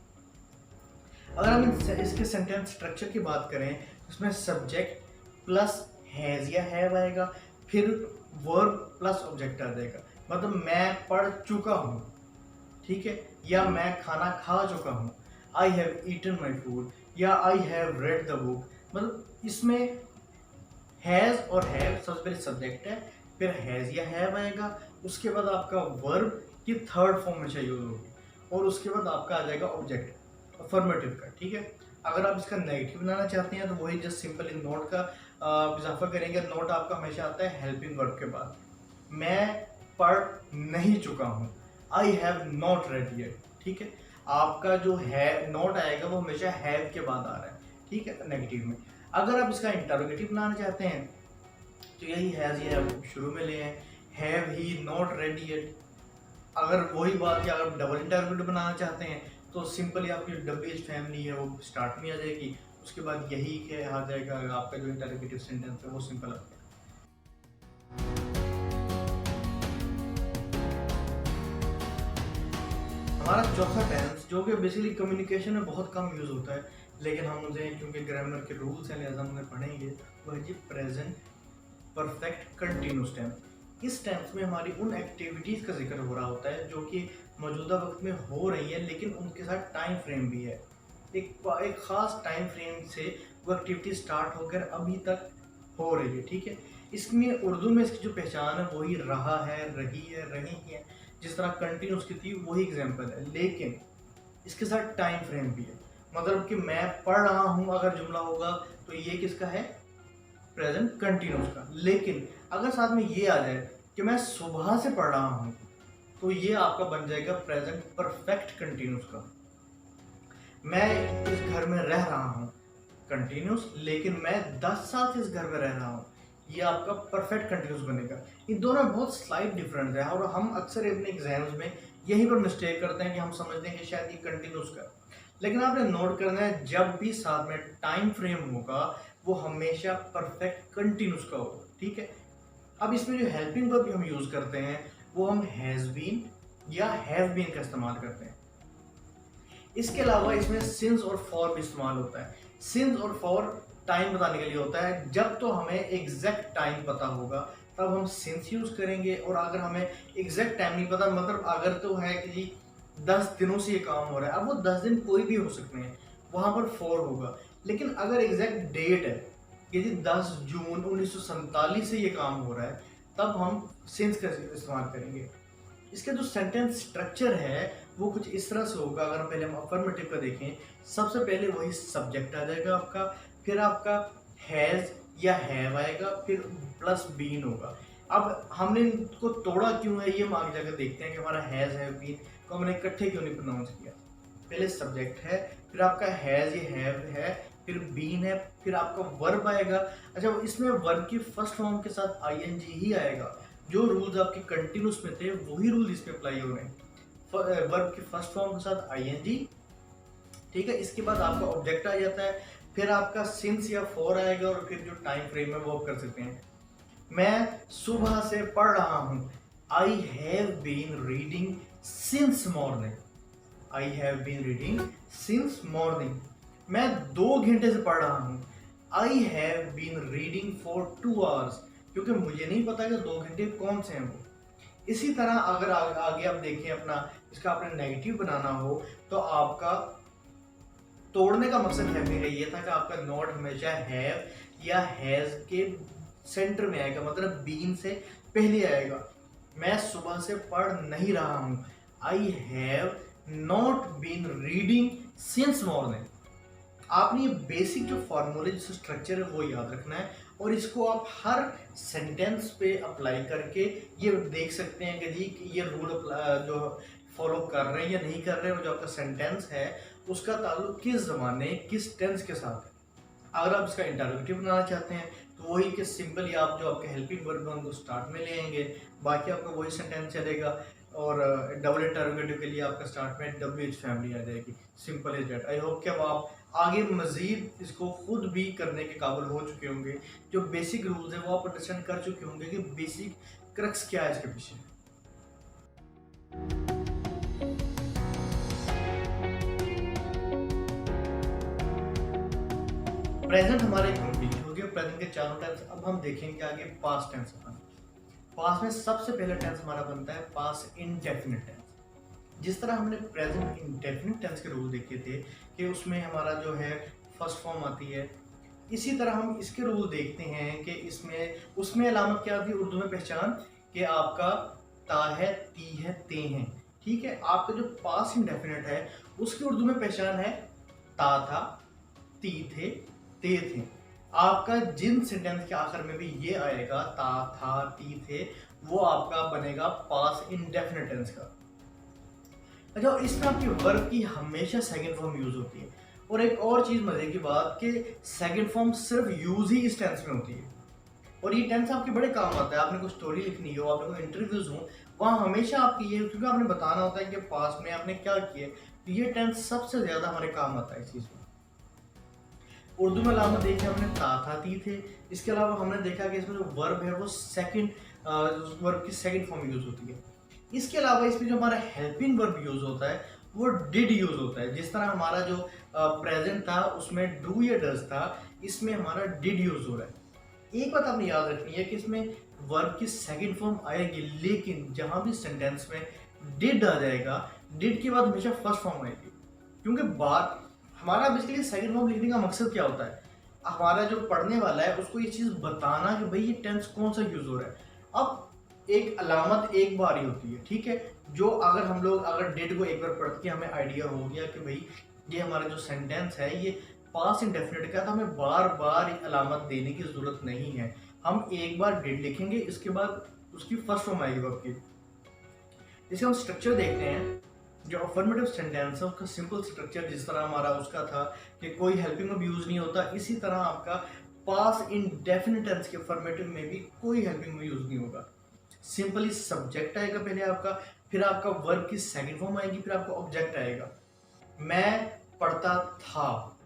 A: अगर हम इसके सेंटेंस स्ट्रक्चर की बात करें, इसमें सब्जेक्ट प्लस हैज़ या हैव आएगा, फिर वर्ब प्लस ऑब्जेक्ट आ जाएगा। मतलब मैं पढ़ चुका हूँ, ठीक है, या मैं खाना खा चुका हूँ, I have eaten my food, या I have read the book. मतलब इसमें हैज़ और हैव सबसे पहले सब्जेक्ट है, फिर हैज़ या हैव आएगा, उसके बाद आपका वर्ब की थर्ड फॉर्म हमेशा यूज होगी और उसके बाद आपका आ जाएगा ऑब्जेक्ट अफर्मेटिव का, ठीक है। अगर आप इसका नेगेटिव बनाना चाहते हैं तो वही जस्ट सिंपल नोट का इजाफा करेंगे। नोट आपका हमेशा आता है हेल्पिंग वर्ब के बाद। मैं पढ़ नहीं चुका हूँ, I have not red yet, ठीक है। आपका जो है नोट आएगा वो हमेशा हैव के बाद आ रहा है, ठीक है, नेगेटिव में। अगर आप इसका इंटरोगेटिव बनाना चाहते हैं तो यही हैज़ ये शुरू में ले आए, have he not red yet. अगर वही बात कि अगर डबल इंटरोगेटिव बनाना चाहते हैं तो सिंपली आपकी डब्ल्यू एच फैमिली है वो स्टार्ट में आ जाएगी, उसके बाद यही के आ जाएगा आपका जो इंटरोगेटिव सेंटेंस है वो सिंपल आ जाएगा। हमारा चौथा टेंस जो कि बेसिकली कम्युनिकेशन में बहुत कम यूज होता है, लेकिन हम उसे क्योंकि ग्रामर के रूल्स हैं लिहाजा हम उन्हें पढ़ेंगे, वो है जी प्रेजेंट परफेक्ट कंटिन्यूस टेंस। इस टेंस में हमारी उन एक्टिविटीज़ का जिक्र हो रहा होता है जो कि मौजूदा वक्त में हो रही है, लेकिन उनके साथ टाइम फ्रेम भी है। एक ख़ास टाइम फ्रेम से वो एक्टिविटी स्टार्ट होकर अभी तक हो रही है, ठीक है। इसमें उर्दू में इसकी जो पहचान है वही रहा है, रही है, रही है, जिस तरह कंटिन्यूस की थी वही एग्जाम्पल है, लेकिन इसके साथ टाइम फ्रेम भी है। मतलब कि मैं पढ़ रहा हूँ अगर जुमला होगा तो ये किसका है, प्रेजेंट कंटिन्यूस का। लेकिन अगर साथ में ये आ जाए कि मैं सुबह से पढ़ रहा हूँ तो ये आपका बन जाएगा प्रेजेंट परफेक्ट कंटिन्यूस का। मैं इस घर में रह रहा हूँ कंटिन्यूस, लेकिन मैं 10 साल से इस घर में रह रहा हूँ, ये आपका परफेक्ट कंटिन्यूस बनेगा। इन दोनों में बहुत स्लाइट डिफरेंस है और हम अक्सर अपने एग्जाम्स में यहीं पर मिस्टेक करते हैं कि हम समझते हैं कि शायद ये कंटिन्यूस का, लेकिन आपने नोट करना है जब भी साथ में टाइम फ्रेम होगा वो हमेशा परफेक्ट कंटिन्यूस का होगा, ठीक है। अब इसमें जो हेल्पिंग वर्ब हम यूज करते हैं वो हम हैज बीन या हैव बीन का इस्तेमाल करते हैं। इसके अलावा इसमें सिंस और फॉर भी इस्तेमाल होता है। सिंस और फॉर टाइम बताने के लिए होता है, जब तो हमें एग्जैक्ट टाइम पता होगा तब हम सिंस यूज करेंगे, और अगर हमें एग्जैक्ट टाइम नहीं पता, मतलब अगर तो है कि जी 10 दिनों से ये काम हो रहा है, अब वो 10 दिन कोई भी हो सकते हैं, वहां पर फॉर होगा। लेकिन अगर एग्जैक्ट डेट है कि जी 10 जून 1947 से ये काम हो रहा है, तब हम सिंस का इस्तेमाल करेंगे। इसका जो सेंटेंस स्ट्रक्चर है वो कुछ इस तरह से होगा। अगर पहले हम अफर्मेटिव का देखें, सबसे पहले वही सब्जेक्ट आ जाएगा आपका, फिर आपका हैज़ या हैव आएगा, फिर प्लस बीन होगा। अब हमने इनको तोड़ा क्यों है ये हम आगे जाकर देखते हैं कि हमारा हैज़ हैव बीन को हमने इकट्ठे क्यों नहीं प्रोनाउंस किया। पहले सब्जेक्ट है, फिर आपका हैज़ या हैव है, फिर बीन है, फिर आपका वर्ब आएगा। अच्छा, इसमें वर्ब की फर्स्ट फॉर्म के साथ आईएनजी ही आएगा। जो रूल्स आपके कंटिन्यूस में थे वही रूल इस पे अप्लाई हो रहे हैं। वर्ब की फर्स्ट फॉर्म के साथ आईएनजी, ठीक है। इसके बाद आपका ऑब्जेक्ट आ जाता है, फिर आपका सिंस या फॉर आएगा, और फिर जो टाइम फ्रेम है वो आप कर सकते हैं। मैं सुबह से पढ़ रहा हूँ, I have been reading since morning. I have been reading since morning. मैं 2 घंटे से पढ़ रहा हूँ, I have been reading for 2 hours, क्योंकि मुझे नहीं पता कि 2 घंटे कौन से हैं वो। इसी तरह अगर आगे आप देखें अपना, इसका आपने नेगेटिव बनाना हो तो आपका तोड़ने का मकसद है मेरा ये था कि आपका नोट हमेशा हैव या हैज के सेंटर में आएगा, मतलब बीन से पहले आएगा। मैं सुबह से पढ़ नहीं रहा हूँ, I have not been reading since morning. आपने ये बेसिक जो फॉर्मूले जो स्ट्रक्चर है वो याद रखना है, और इसको आप हर सेंटेंस पे अप्लाई करके ये देख सकते हैं कि जी कि ये रूल जो फॉलो कर रहे हैं या नहीं कर रहे हैं, और जो आपका सेंटेंस है उसका ताल्लुक किस ज़माने किस टेंस के साथ है। अगर आप इसका इंटरोगेटिव बनाना चाहते हैं तो वही कि सिंपली आप जो आपके हेल्पिंग वर्ब है उनको स्टार्ट में ले आएंगे, बाकी आपका वही सेंटेंस चलेगा। और डबल इंटरोगेटिव के लिए आपका स्टार्ट में WH फैमिली आ जाएगी। Simple is that. I hope कि अब आप आगे मजीद इसको खुद भी करने के काबिल हो चुके होंगे। जो बेसिक रूल्स हैं वो आप अंडरस्टैंड कर चुके होंगे कि बेसिक क्रक्स क्या है इसके पीछे। प्रेजेंट हमारे कंप्लीट हो गया, प्रेजेंट के चारों टेंस। अब हम देखेंगे आगे पास्ट टेंस। पास्ट में सबसे पहला टेंस हमारा बनता है पास्ट इंडेफिनिट टेंस। जिस तरह हमने प्रेजेंट इंडेफिनिट टेंस के रूल देखे थे कि उसमें हमारा जो है फर्स्ट फॉर्म आती है, इसी तरह हम इसके रूल देखते हैं कि इसमें उसमें अलामत क्या आती है उर्दू में पहचान, कि आपका ता है, ती है, ते हैं। ठीक है, आपका जो पास्ट इंडेफिनिट है उसकी उर्दू में पहचान है ता था, ती थे, ते थे। आपका जिन सेंटेंस के आखिर में भी ये आएगा ता था ती थे, वो आपका बनेगा पास्ट इंडेफिनिट टेंस का। अच्छा, इसमें आपकी वर्ब की हमेशा सेकंड फॉर्म यूज होती है। और एक और चीज मजे की बात कि सेकंड फॉर्म सिर्फ यूज ही इस टेंस में होती है, और ये टेंस आपके बड़े काम आता है। आपने कोई स्टोरी लिखनी हो, आपने कोई इंटरव्यूज हो, वहाँ हमेशा आपकी ये, क्योंकि आपने बताना होता है कि पास्ट में आपने क्या किया, तो ये टेंस सबसे ज्यादा हमारे काम आता है इस चीज में। उर्दू में अलामत देखिए हमने ता था ती थे। इसके अलावा हमने देखा कि इसमें जो वर्ब है वो सेकंड वर्ब की सेकंड फॉर्म यूज होती है। इसके अलावा इसमें जो हमारा हेल्पिंग वर्ब यूज होता है वो डिड यूज होता है। जिस तरह हमारा जो प्रेजेंट था उसमें डू या डज था, इसमें हमारा डिड यूज हो रहा है। एक बात आपने याद रखनी है कि इसमें वर्ब की सेकंड फॉर्म आएगी, लेकिन जहां भी सेंटेंस में डिड आ जाएगा, डिड के बाद हमेशा फर्स्ट फॉर्म आएगी। क्योंकि बात हमारा बेसिकली सेकंड फॉर्म लिखने का मकसद क्या होता है, हमारा जो पढ़ने वाला है उसको ये चीज़ बताना कि भाई ये टेंस कौन सा यूज हो रहा है। अब एक अलामत एक बार ही होती है, ठीक है। जो अगर हम लोग अगर डिड को एक बार पढ़ के हमें आइडिया हो गया कि भाई ये हमारा जो सेंटेंस है ये पास्ट इंडेफिनिट का, तो हमें बार बार अलामत देने की जरूरत नहीं है। हम एक बार डिड लिखेंगे, इसके बाद उसकी फर्स्ट फॉर्म आएगी वर्ब की। इसे हम स्ट्रक्चर देखते हैं। जो अफर्मेटिव सेंटेंस है उसका सिंपल स्ट्रक्चर जिस तरह हमारा उसका था कि कोई हेल्पिंग वर्ब यूज नहीं होता, इसी तरह आपका पास्ट इंडेफिनिट टेंस के अफर्मेटिव में भी कोई हेल्पिंग वर्ब यूज नहीं होगा। सिंपली सब्जेक्ट आएगा पहले आपका, फिर आपका वर्ब की सेकंड फॉर्म आएगी, फिर आपका ऑब्जेक्ट आएगा। मैं पढ़ता था,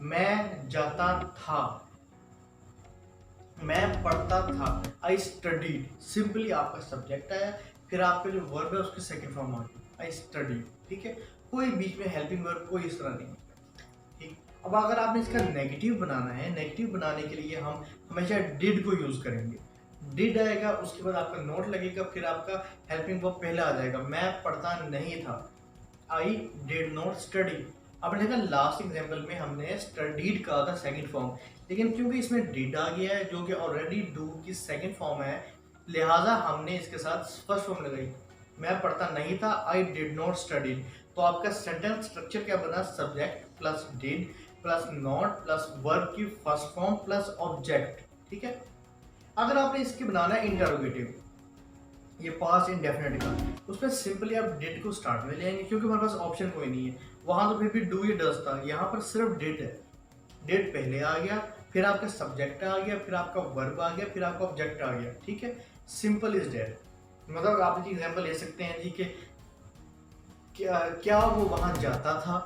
A: मैं जाता था, मैं पढ़ता था, आई स्टडीड। सिंपली आपका सब्जेक्ट आया, फिर आपका जो वर्ब है उसकी सेकंड फॉर्म आ गई, आई स्टडीड। ठीक है, कोई बीच में हेल्पिंग वर्ब कोई इस तरह नहीं। ठीक, अब अगर आपने इसका नेगेटिव बनाना है, नेगेटिव बनाने के लिए हम हमेशा डिड को यूज करेंगे। डिड आएगा, उसके बाद आपका नोट लगेगा, फिर आपका हेल्पिंग वर्ब पहला आ जाएगा। मैं पढ़ता नहीं था, आई डिड नॉट स्टडी। आपने देखा लास्ट एग्जांपल में हमने स्टडीड कहा था सेकंड फॉर्म, लेकिन क्योंकि इसमें डिड आ गया है जो कि ऑलरेडी डू की सेकंड फॉर्म है, लिहाजा हमने इसके साथ फर्स्ट फॉर्म लगाई। मैं पढ़ता नहीं था, आई डिड नॉट स्टडी। तो आपका सेंटेंस स्ट्रक्चर क्या बना, subject plus did plus not plus verb की फर्स्ट फॉर्म प्लस ऑब्जेक्ट, ठीक है। अगर आपने इसकी बनाना है इंटरोगेटिव, ये पास्ट इंडेफिनिट का, उसमें सिंपली आप डिड को स्टार्ट में ले आएंगे क्योंकि हमारे पास ऑप्शन कोई नहीं है। वहां तो फिर भी डू या डज था, यहाँ पर सिर्फ डिड है। डिड पहले आ गया, फिर आपका सब्जेक्ट आ गया, फिर आपका वर्ब आ गया, फिर आपका ऑब्जेक्ट आ गया, ठीक है। Simple is that. मतलब आप एक एग्जांपल ले सकते हैं जी कि क्या वो वहां जाता था,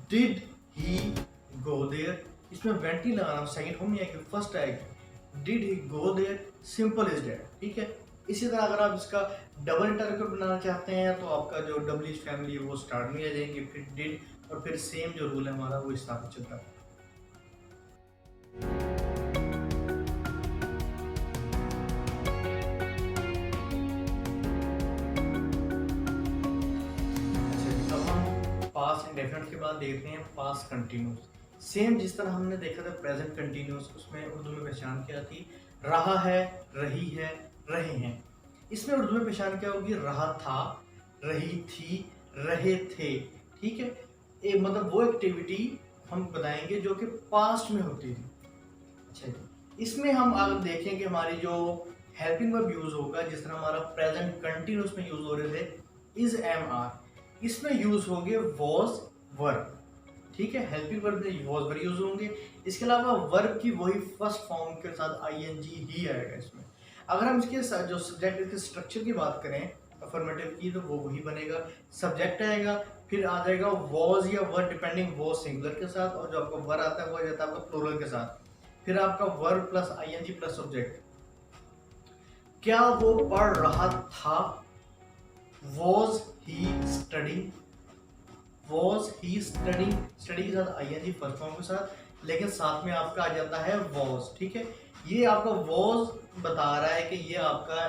A: डिड ही गो देयर। इसमें वेंट ही लगाना, सेकंड फॉर्म नहीं आएगी, फर्स्ट आएगी, did he go there. Simple is that, ठीक है। इसी तरह अगर आप इसका डबल इंटररोगेटिव बनाना चाहते हैं तो आपका जो डबल इज फैमिली है वो स्टार्ट में आ जाएंगे, फिर डिड और फिर सेम जो रूल है हमारा वो इस तरह से चलता है। पास्ट इंडेफिनिट के बाद देखते हैं पास्ट कंटिन्यूस। सेम जिस तरह हमने देखा था प्रेजेंट कंटिन्यूस, उसमें उर्दू में पहचान क्या थी, रहा है, रही है, रहे हैं। इसमें उर्दू में पहचान क्या होगी, रहा था, रही थी, रहे थे, ठीक है। एक मतलब वो एक्टिविटी हम बताएंगे जो कि पास्ट में होती थी। अच्छा जी, इसमें हम अगर देखें कि हमारी जो हेल्पिंग वर्ब यूज होगा, जिस तरह हमारा प्रेजेंट कंटिन्यूस में यूज हो रहे थे इज, एम, आर, इसमें यूज होंगे वॉज, वर्ब, ठीक है। हेल्पिंग वर्ब में वॉज वर्ब यूज होंगे। इसके अलावा वर्ब की वही फर्स्ट फॉर्म के साथ आईएनजी ही आएगा इसमें। अगर हम इसके जो सब्जेक्ट के स्ट्रक्चर की बात करें अफर्मेटिव की, तो वो वही बनेगा, सब्जेक्ट आएगा, फिर आ जाएगा वॉज या वर्ब डिपेंडिंग, वॉज सिंगुलर के साथ, और जो आपका वर्ब आता है वो आ जाता है आपका प्लूरल के साथ, फिर आपका verb plus ING plus subject. क्या वो पढ़ रहा था, was he studying, was he studying, study के साथ आईएनजी फर्स्ट फॉर्म के साथ, लेकिन साथ में आपका आ जाता है वॉज, ठीक है। ये आपका वॉज बता रहा है कि ये आपका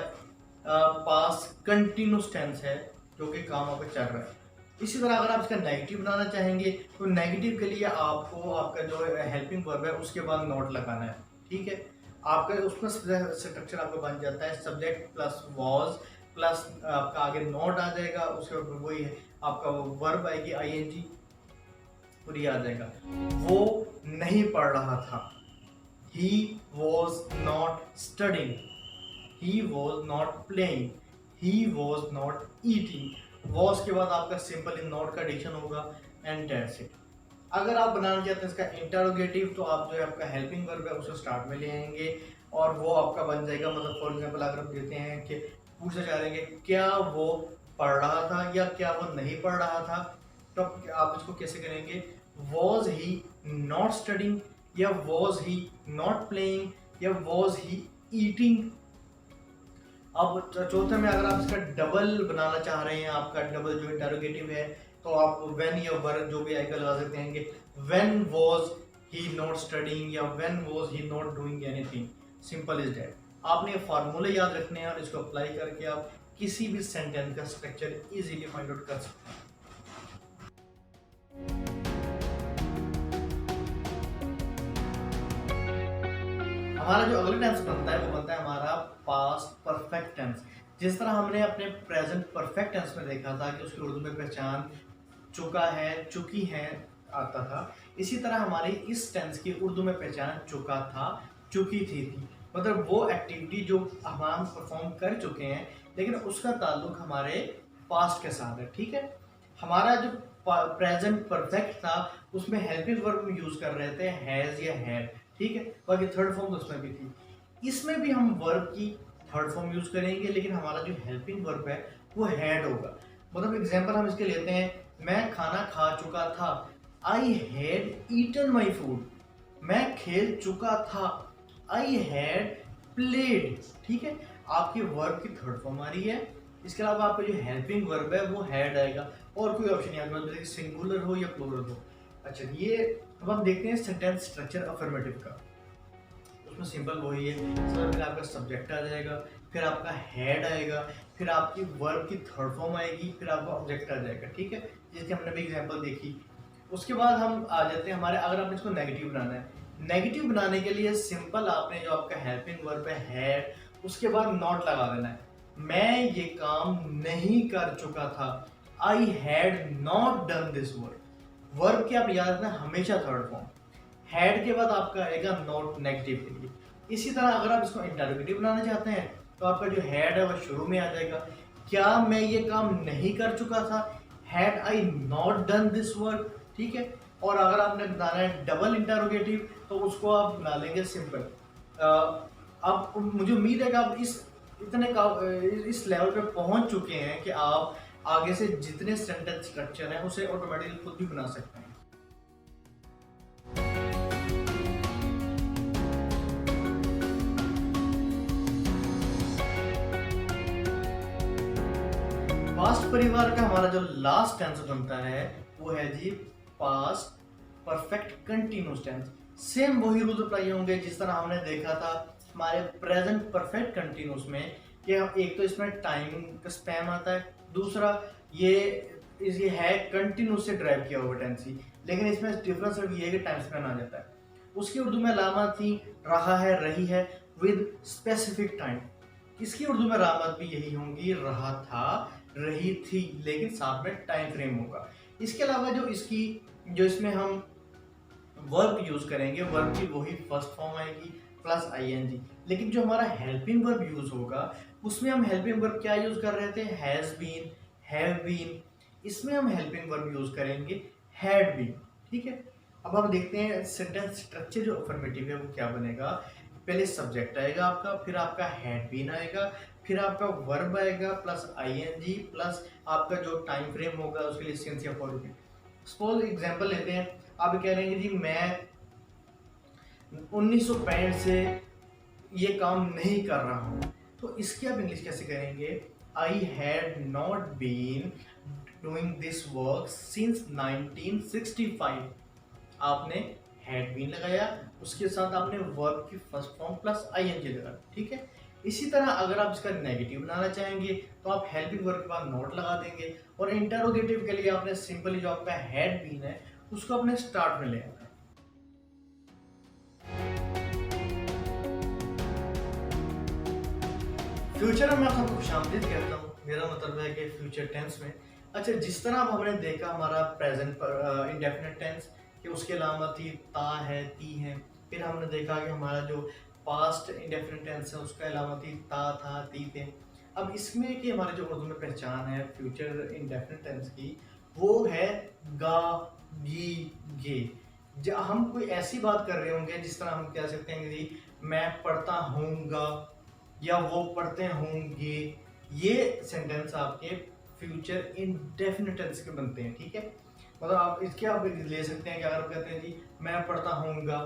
A: पास कंटिन्यूस टेंस है जो कि काम आपका चल रहा है। इसी तरह अगर आप इसका नेगेटिव बनाना चाहेंगे तो नेगेटिव के लिए आपको आपका जो हेल्पिंग वर्ब है उसके बाद नॉट लगाना है, ठीक है। आपका उसमें स्ट्रक्चर आपका बन जाता है सब्जेक्ट प्लस वॉज प्लस आपका आगे नॉट आ जाएगा, उसके बाद वही है आपका वर्ब आएगी आईएनजी, पूरी आ जाएगा। वो नहीं पढ़ रहा था, he was not studying, he was not playing, he was not eating। was के बाद आपका सिंपल इन नॉट का एडिशन होगा एंड दैट्स इट। अगर आप बनाना चाहते हैं इसका इंटरोगेटिव तो आप जो है आपका हेल्पिंग वर्ब है उसको स्टार्ट में ले आएंगे और वो आपका बन जाएगा। मतलब फॉर एग्जांपल अगर आप देते हैं कि पूछना चाह रहे हैं कि क्या वो पढ़ रहा था या क्या वो नहीं पढ़ रहा था, तो आप इसको कैसे करेंगे, was he not studying या was he not playing या was he eating। अब चौथे में अगर आप इसका डबल बनाना चाह रहे हैं, आपका डबल जो इंटरोगेटिव है, तो आप when या वर्ब जो भी आएगा लगा सकते हैं कि when was he not studying या when was he not doing anything। Simple is that. आपने ये फार्मूले याद रखने हैं और इसको अप्लाई करके आप किसी भी सेंटेंस का स्ट्रक्चर इजीली फाइंड आउट कर सकते हैं। हमारा जो अगला टेंस बनता है वो बनता है हमारा पास्ट परफेक्ट टेंस। जिस तरह हमने अपने प्रेजेंट परफेक्ट टेंस में देखा था कि उसकी उर्दू में पहचान चुका है, चुकी है आता था, इसी तरह हमारी इस टेंस की उर्दू में पहचान चुका था, चुकी थी। मतलब वो एक्टिविटी जो हम परफॉर्म कर चुके हैं लेकिन उसका ताल्लुक हमारे पास्ट के साथ है, ठीक है। हमारा जो प्रेजेंट परफेक्ट था उसमें हेल्पिंग वर्ब यूज कर रहे थे हैज या हैड, ठीक है। बाकी थर्ड फॉर्म उसमें भी थी, इसमें भी हम वर्ब की थर्ड फॉर्म यूज करेंगे लेकिन हमारा जो हेल्पिंग वर्ब है वो हैड होगा। मतलब एग्जांपल हम इसके लेते हैं, मैं खाना खा चुका था, I had eaten my food. मैं खेल चुका था, आई हैड प्लेड, ठीक है। आपकी वर्ब की थर्ड फॉर्म आ रही है। इसके अलावा आपका जो हेल्पिंग वर्ब है वो हैड आएगा और कोई ऑप्शन नहीं आएगा, मतलब सिंगुलर हो या प्लूरल हो। अच्छा, ये अब हम देखते हैं सेंटेंस स्ट्रक्चर अफर्मेटिव का। उसमें सिंपल वही है, सबसे पहले आपका सब्जेक्ट आ जाएगा, फिर आपका हेड आएगा, फिर आपकी वर्ब की थर्ड फॉर्म आएगी, फिर आपका ऑब्जेक्ट आ जाएगा, ठीक है, जिसकी हमने भी एग्जांपल देखी। उसके बाद हम आ जाते हैं हमारे, अगर आपने इसको नेगेटिव बनाना है, नेगेटिव बनाने के लिए सिंपल आपने जो आपका हेल्पिंग वर्ब है हैड, उसके बाद नॉट लगा देना है। मैं ये काम नहीं कर चुका था, I had not done this work. Verb के आप याद रखना हमेशा थर्ड फॉर्म, हैड के बाद आपका आएगा नॉट नेगेटिव के लिए। इसी तरह अगर आप इसको इंटरोगेटिव बनाना चाहते हैं तो आपका जो हैड है वह शुरू में आ जाएगा, क्या मैं ये काम नहीं कर चुका था, had I not done this work, ठीक है। और अगर आपने बनाना है डबल इंटरोगेटिव तो उसको आप बना लेंगे सिंपल। अब मुझे उम्मीद है कि आप इस लेवल पे पहुंच चुके हैं कि आप आगे से जितने सेंटेंस स्ट्रक्चर हैं उसे ऑटोमेटिकली खुद भी बना सकते हैं। पास्ट परिवार का हमारा जो लास्ट टेंस बनता है वो है जी past perfect continuous tense. Same वही रूल अप्लाई होंगे जिस तरह हमने देखा था हमारे प्रेजेंट परफेक्ट कंटिन्यूस में कि एक तो इसमें टाइम का स्पैम आता है, दूसरा ये है कंटिन्यूस से ड्राइव किया हुआ टेंस ही, लेकिन इसमें डिफरेंस सिर्फ ये है कि टाइम स्पैन आ जाता है। उसकी उर्दू में अलामत थी रहा है, रही है विद स्पेसिफिक टाइम। इसकी उर्दू में अलामत भी यही होंगी, रहा था, रही थी, लेकिन साथ में टाइम फ्रेम होगा। इसके अलावा जो इसमें हम वर्ब यूज करेंगे, वर्ब की वही फर्स्ट फॉर्म आएगी प्लस आईएनजी, लेकिन जो हमारा हेल्पिंग वर्ब यूज होगा उसमें हम हेल्पिंग वर्ब क्या यूज कर रहे थे, हैज बीन, हैव बीन। इसमें हम हेल्पिंग वर्ब यूज करेंगे हैड बीन, ठीक है। अब हम देखते हैं सेंटेंस स्ट्रक्चर जो अफर्मेटिव है वो क्या बनेगा। पहले सब्जेक्ट आएगा आपका, फिर आपका हैड बीन आएगा, फिर आपका वर्ब आएगा प्लस आईएनजी प्लस आपका जो टाइम फ्रेम होगा उसके लिए सिंस या फॉर। सपोज एग्जांपल लेते हैं, आप कह रहे हैं जी मैं 1965 से ये काम नहीं कर रहा हूं, तो इसकी आप इंग्लिश कैसे करेंगे, I had not been doing this work since 1965। आपने हैड बीन लगाया, उसके साथ आपने वर्ब की फर्स्ट फॉर्म प्लस आईएनजी लगा, ठीक है। इसी तरह अगर आप इसका नेगेटिव बनाना चाहेंगे तो आप हेल्पिंग वर्ब के बाद नॉट लगा देंगे, और इंटरोगेटिव के लिए आपने सिंपली जो आपका हैड बीन है उसको अपने स्टार्ट में ले आना है। फ्यूचर में मैं आपको खुशामदीद कहता हूँ, मेरा मतलब है कि फ्यूचर टेंस में। अच्छा, जिस तरह अब हमने देखा हमारा प्रेजेंट इंडेफिनिट टेंस कि उसके अलावा थी ता है, ती है, फिर हमने देखा कि हमारा जो पास्ट इंडेफिनिट टेंस है उसका अलावा थी ता, था, ती थे। अब इसमें कि हमारे जो उर्दू में पहचान है फ्यूचर इंडेफिनिट टेंस की वो है गा, गी, गे। जब हम कोई ऐसी बात कर रहे होंगे जिस तरह हम कह सकते हैं कि मैं पढ़ता हूँगा या वो पढ़ते होंगे, ये सेंटेंस आपके फ्यूचर इंडेफिनिट टेंस के बनते हैं, ठीक है। मतलब आप इसके आप ले सकते हैं कि अगर आप कहते हैं जी मैं पढ़ता हूँगा।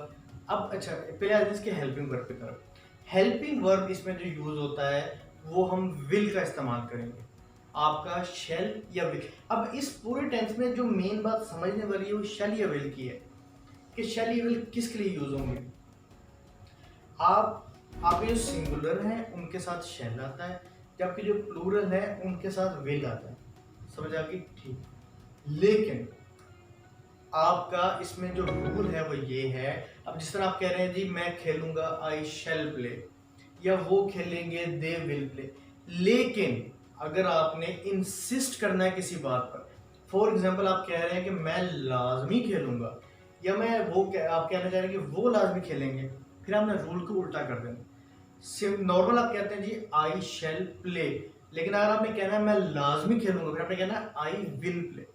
A: अब अच्छा, पहले आते हैं इसके हेल्पिंग वर्ब की तरफ। हेल्पिंग वर्ब इसमें जो यूज होता है वो हम विल का इस्तेमाल करेंगे, आपका शेल या विल। अब इस पूरे टेंस में जो मेन बात समझने वाली है वो शेल या विल की है कि शेल या विल किसके लिए यूज होंगे। आपके जो सिंगुलर हैं उनके साथ शेल आता है, जबकि जो प्लूरल है उनके साथ विल आता है। समझ आ गई, ठीक। लेकिन आपका इसमें जो रूल है वो ये है, अब जिस तरह आप कह रहे हैं जी मैं खेलूंगा आई शैल प्ले, या वो खेलेंगे दे विल प्ले, लेकिन अगर आपने इंसिस्ट करना है किसी बात पर, फॉर एग्जाम्पल आप कह रहे हैं कि मैं लाजमी खेलूंगा, या आप कहना चाह रहे हैं कि वो लाजमी खेलेंगे, फिर आपने रूल को उल्टा कर देना। नॉर्मल आप कहते हैं जी आई शैल प्ले, लेकिन अगर आपने कहना है मैं लाजमी खेलूंगा, फिर आपने कहना है आई विल प्ले।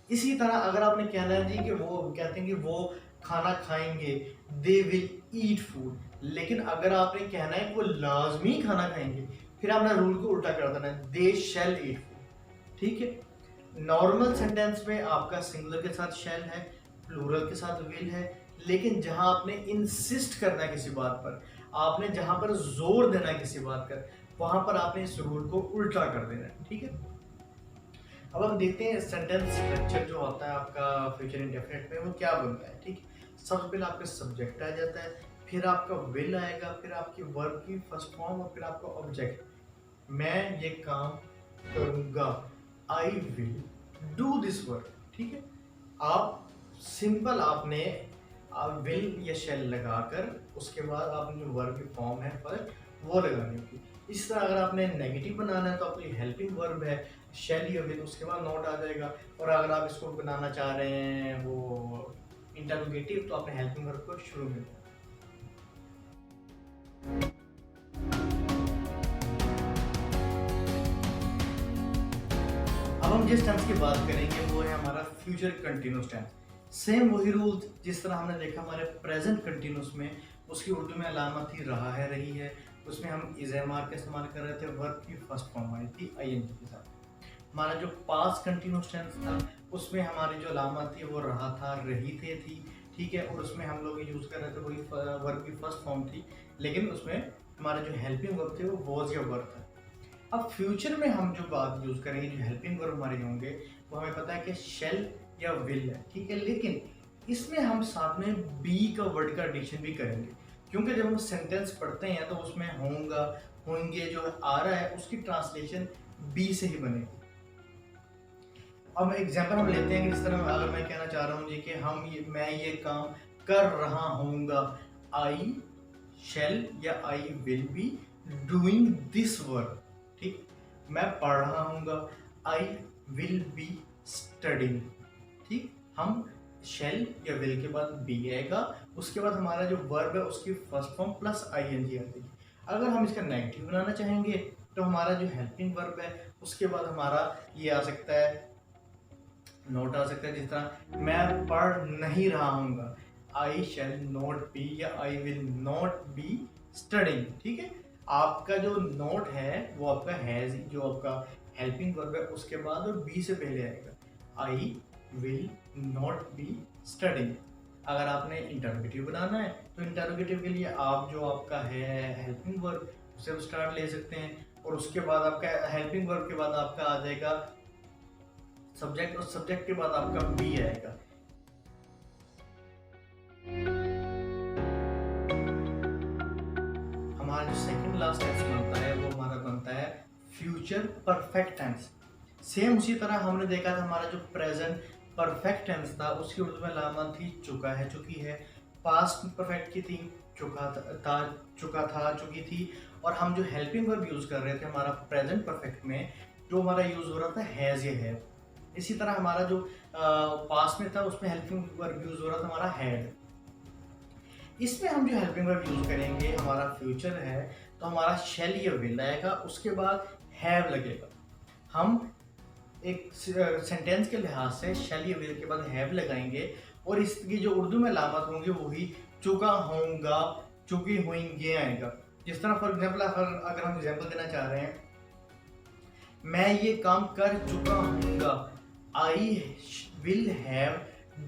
A: इसी तरह अगर आपने कहना है जी कि वो कहते हैं कि वो खाना खाएंगे, दे विल ईट फूड, लेकिन अगर आपने कहना है कि वो लाजमी खाना खाएंगे, फिर आपने रूल को उल्टा कर देना है, दे शैल ईट फूड, ठीक है। नॉर्मल सेंटेंस में आपका सिंगुलर के साथ शैल है, प्लूरल के साथ विल है, लेकिन जहां आपने इंसिस्ट करना है किसी बात पर, आपने जहां पर जोर देना है किसी बात पर, वहां पर आपने इस रूल को उल्टा कर देना है, ठीक है। अब हम देखते हैं सेंटेंस स्ट्रक्चर जो होता है आपका फ्यूचर इंडेफिनिट में वो क्या बनता है, ठीक है। सबसे पहले आपका सब्जेक्ट आ जाता है, फिर आपका विल आएगा, फिर आपकी वर्ब की फर्स्ट फॉर्म, और फिर आपका ऑब्जेक्ट, मैं ये काम करूंगा, I will do this work, ठीक है। आप सिंपल आपने विल या शेल लगाकर उसके बाद आपने जो वर्ब की फॉर्म है फर्स्ट वो लगानी होगी। इस तरह अगर आपने नेगेटिव बनाना है तो आपकी हेल्पिंग वर्ब है शैल या विल, उसके बाद नॉट आ जाएगा। और अगर आप इसको बनाना चाह रहे हैं वो इंटरोगेटिव, तो आपने हेल्पिंग वर्ब को शुरू में लिया। अब हम जिस टेंस की बात करेंगे वो है हमारा फ्यूचर कंटिन्यूस टेंस। सेम वही रूल जिस तरह हमने देखा हमारे प्रेजेंट कंटिन्यूस में, उसकी उर्दू में अलामत थी रहा है, रही है। उसमें हम इज एम आर का इस्तेमाल कर रहे थे, वर्ब की फर्स्ट फॉर्म आई थी आई एन जी के साथ। हमारा जो पास्ट कंटिन्यूस टेंस था उसमें हमारी जो अलामत थी वो रहा था, रही थे थी, ठीक है। और उसमें हम लोग यूज़ कर रहे थे वही वर्ब की फर्स्ट फॉर्म थी, लेकिन उसमें हमारा जो हेल्पिंग वर्ब थे वो वॉज या वर था। अब फ्यूचर में हम जो बात यूज़ करेंगे, जो हेल्पिंग वर्ब हमारे होंगे, वो हमें पता है कि शेल या विल है, ठीक है। लेकिन इसमें हम साथ में बी का वर्ड का एडिशन भी करेंगे, क्योंकि जब हम सेंटेंस पढ़ते हैं तो उसमें होगा, होंगे जो आ रहा है उसकी ट्रांसलेशन बी से ही बनेगी। अब एग्जांपल हम लेते हैं कि जिस तरह अगर मैं कहना चाह रहा हूँ जी कि मैं ये काम कर रहा हूँगा, आई शेल या I will be doing this work, ठीक। मैं पढ़ रहा हूँगा, आई विल बी स्टडिंग, ठीक। हम शेल या विल के बाद बी आएगा, उसके बाद हमारा जो वर्ब है उसकी first form plus I N G आती है। अगर हम इसका नेगेटिव बनाना चाहेंगे तो हमारा जो हेल्पिंग वर्ब है उसके बाद हमारा ये आ सकता है, नोट आ सकता है। जिस तरह मैं पढ़ नहीं रहा हूँगा, आई शैल नॉट बी या I will not be studying, ठीक है। आपका जो नोट है वो आपका हैज, जो आपका हेल्पिंग वर्ब है उसके बाद और बी से पहले आएगा, I will not be studying. अगर आपने इंटरोगेटिव बनाना है तो इंटरोगेटिव के लिए आप जो आपका है हेल्पिंग वर्ब उससे स्टार्ट ले सकते हैं, और उसके बाद आपका हेल्पिंग वर्ब के बाद आपका आ जाएगा सब्जेक्ट, और सब्जेक्ट के बाद आपका बी आएगा। हमारा जो सेकंड लास्ट टेंस बनता है वो हमारा बनता है फ्यूचर परफेक्ट टेंस। सेम उसी तरह हमने देखा था हमारा जो प्रेजेंट परफेक्ट टेंस था उसकी उर्दू में अलामत थी चुका है, चुकी है। पास्ट परफेक्ट की थी चुका था, चुकी थी। और हम जो हेल्पिंग वर्ब यूज कर रहे थे हमारा प्रेजेंट परफेक्ट में, जो हमारा यूज हो रहा था हैज या हैव। इसी तरह हमारा जो पास्ट में था उसमें हेल्पिंग वर्ब यूज हो रहा था हमारा हैड। इसमें हम जो हेल्पिंग वर्ब यूज करेंगे, हमारा फ्यूचर है तो हमारा शेल या विल आएगा, उसके बाद हैव लगेगा। हम एक सेंटेंस के लिहाज से शेल या विल के बाद हैव लगाएंगे, और इसकी जो उर्दू में अलामत होंगे वही चुका होऊंगा, चुकी होंगे आएगा। जिस तरह फॉर एग्जाम्पल अगर हम एग्जाम्पल देना चाह रहे हैं, मैं ये काम कर चुका हूँगा, I will have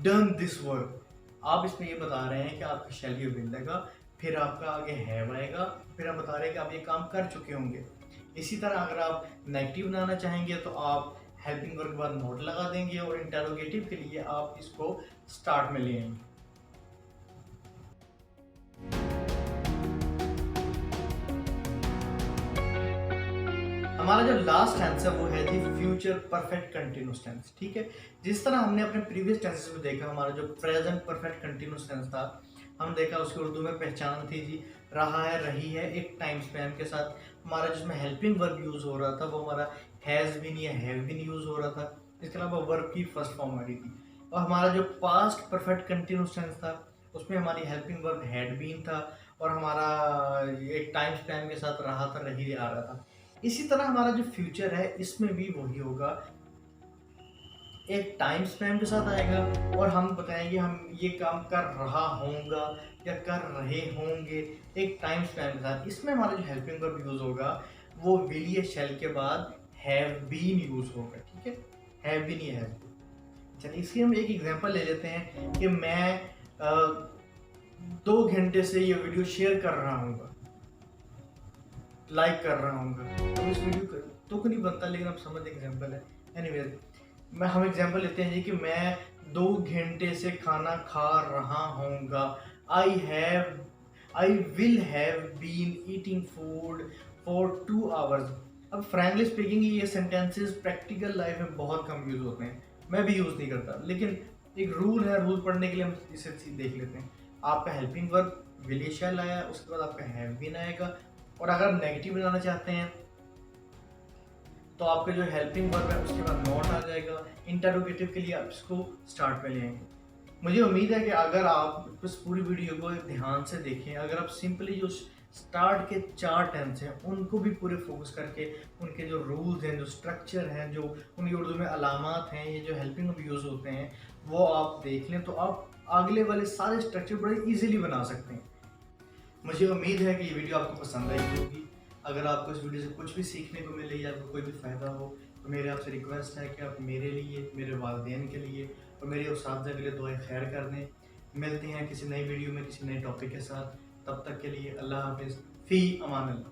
A: done this work. आप इसमें ये बता रहे हैं कि आपका शैल या विल लगा, फिर आपका आगे हैव आएगा, फिर आप बता रहे हैं कि आप ये काम कर चुके होंगे। इसी तरह अगर आप नेगेटिव बनाना चाहेंगे तो आप हेल्पिंग वर्ब के बाद नोट लगा देंगे, और इंटरोगेटिव के लिए आप इसको स्टार्ट में ले आएंगे। हमारा जो लास्ट टेंस है वो है जी फ्यूचर परफेक्ट कंटिन्यूस टेंस, ठीक है। जिस तरह हमने अपने प्रीवियस टेंसेस में देखा, हमारा जो प्रेजेंट परफेक्ट कंटिन्यूस टेंस था, हम देखा उसकी उर्दू में पहचान थी जी रहा है, रही है, एक टाइम स्पैन के साथ। हमारा जिसमें हेल्पिंग वर्ब यूज हो रहा था वो हमारा हैज बीन या हैव बीन यूज हो रहा था। इसके अलावा वर्ब की फर्स्ट फॉर्म आ रही थी। और हमारा जो पास्ट परफेक्ट कंटिन्यूस टेंस था उसमें हमारी हेल्पिंग वर्ब हैड बीन था, और हमारा एक टाइम स्पैन के साथ रहा था, रही आ रहा था। इसी तरह हमारा जो फ्यूचर है इसमें भी वही होगा, एक टाइम स्पैन के साथ आएगा, और हम बताएंगे हम ये काम कर रहा होऊंगा या कर रहे होंगे, एक टाइम स्पैन के साथ। इसमें हमारा जो हेल्पिंग वर्ब यूज होगा वो विल या शैल के बाद हैव बीन यूज होगा, ठीक है। हैव बीन या हैव बीन। चलिए इसकी हम एक एग्जांपल ले लेते हैं कि मैं 2 घंटे से ये वीडियो शेयर कर रहा हूँ, लाइक कर रहा हूँ। तो इस वीडियो का तो नहीं बनता, लेकिन आप समझ एग्जांपल है। एनीवेज हम एग्जांपल लेते हैं जी कि मैं 2 घंटे से खाना खा रहा हूँगा, I will have been eating food for 2 hours. अब फ्रैंकली स्पीकिंग ये सेंटेंसेस प्रैक्टिकल लाइफ में बहुत कम यूज होते हैं, मैं भी यूज नहीं करता, लेकिन एक रूल है, रूल पढ़ने के लिए हम इसे देख लेते हैं। आपका हेल्पिंग वर्ब विल या शैल आया, उसके बाद आपका हैव बीन आएगा। और अगर आप नेगेटिव बनाना चाहते हैं तो आपका जो हेल्पिंग वर्ब है उसके बाद नॉट आ जाएगा। इंटरोगेटिव के लिए आप इसको स्टार्ट में ले आएंगे। मुझे उम्मीद है कि अगर आप इस पूरी वीडियो को ध्यान से देखें, अगर आप सिंपली जो स्टार्ट के 4 टेंस हैं उनको भी पूरे फोकस करके उनके जो रूल्स हैं, जो स्ट्रक्चर हैं, जो उनकी उर्दू में अलामात हैं, ये जो हेल्पिंग वर्ब यूज़ होते हैं वो आप देख लें तो आप अगले वाले सारे स्ट्रक्चर बड़े ईजिली बना सकते हैं। मुझे उम्मीद है कि ये वीडियो आपको पसंद आई होगी। अगर आपको इस वीडियो से कुछ भी सीखने को मिले या आपको कोई भी फ़ायदा हो तो मेरे आपसे रिक्वेस्ट है कि आप मेरे लिए, मेरे वालिदैन के लिए और मेरे उस्ताद के लिए दुआए खैर कर दें। मिलते हैं किसी नई वीडियो में किसी नए टॉपिक के साथ। तब तक के लिए अल्लाह हाफिज़, फ़ी अमान अल्लाह।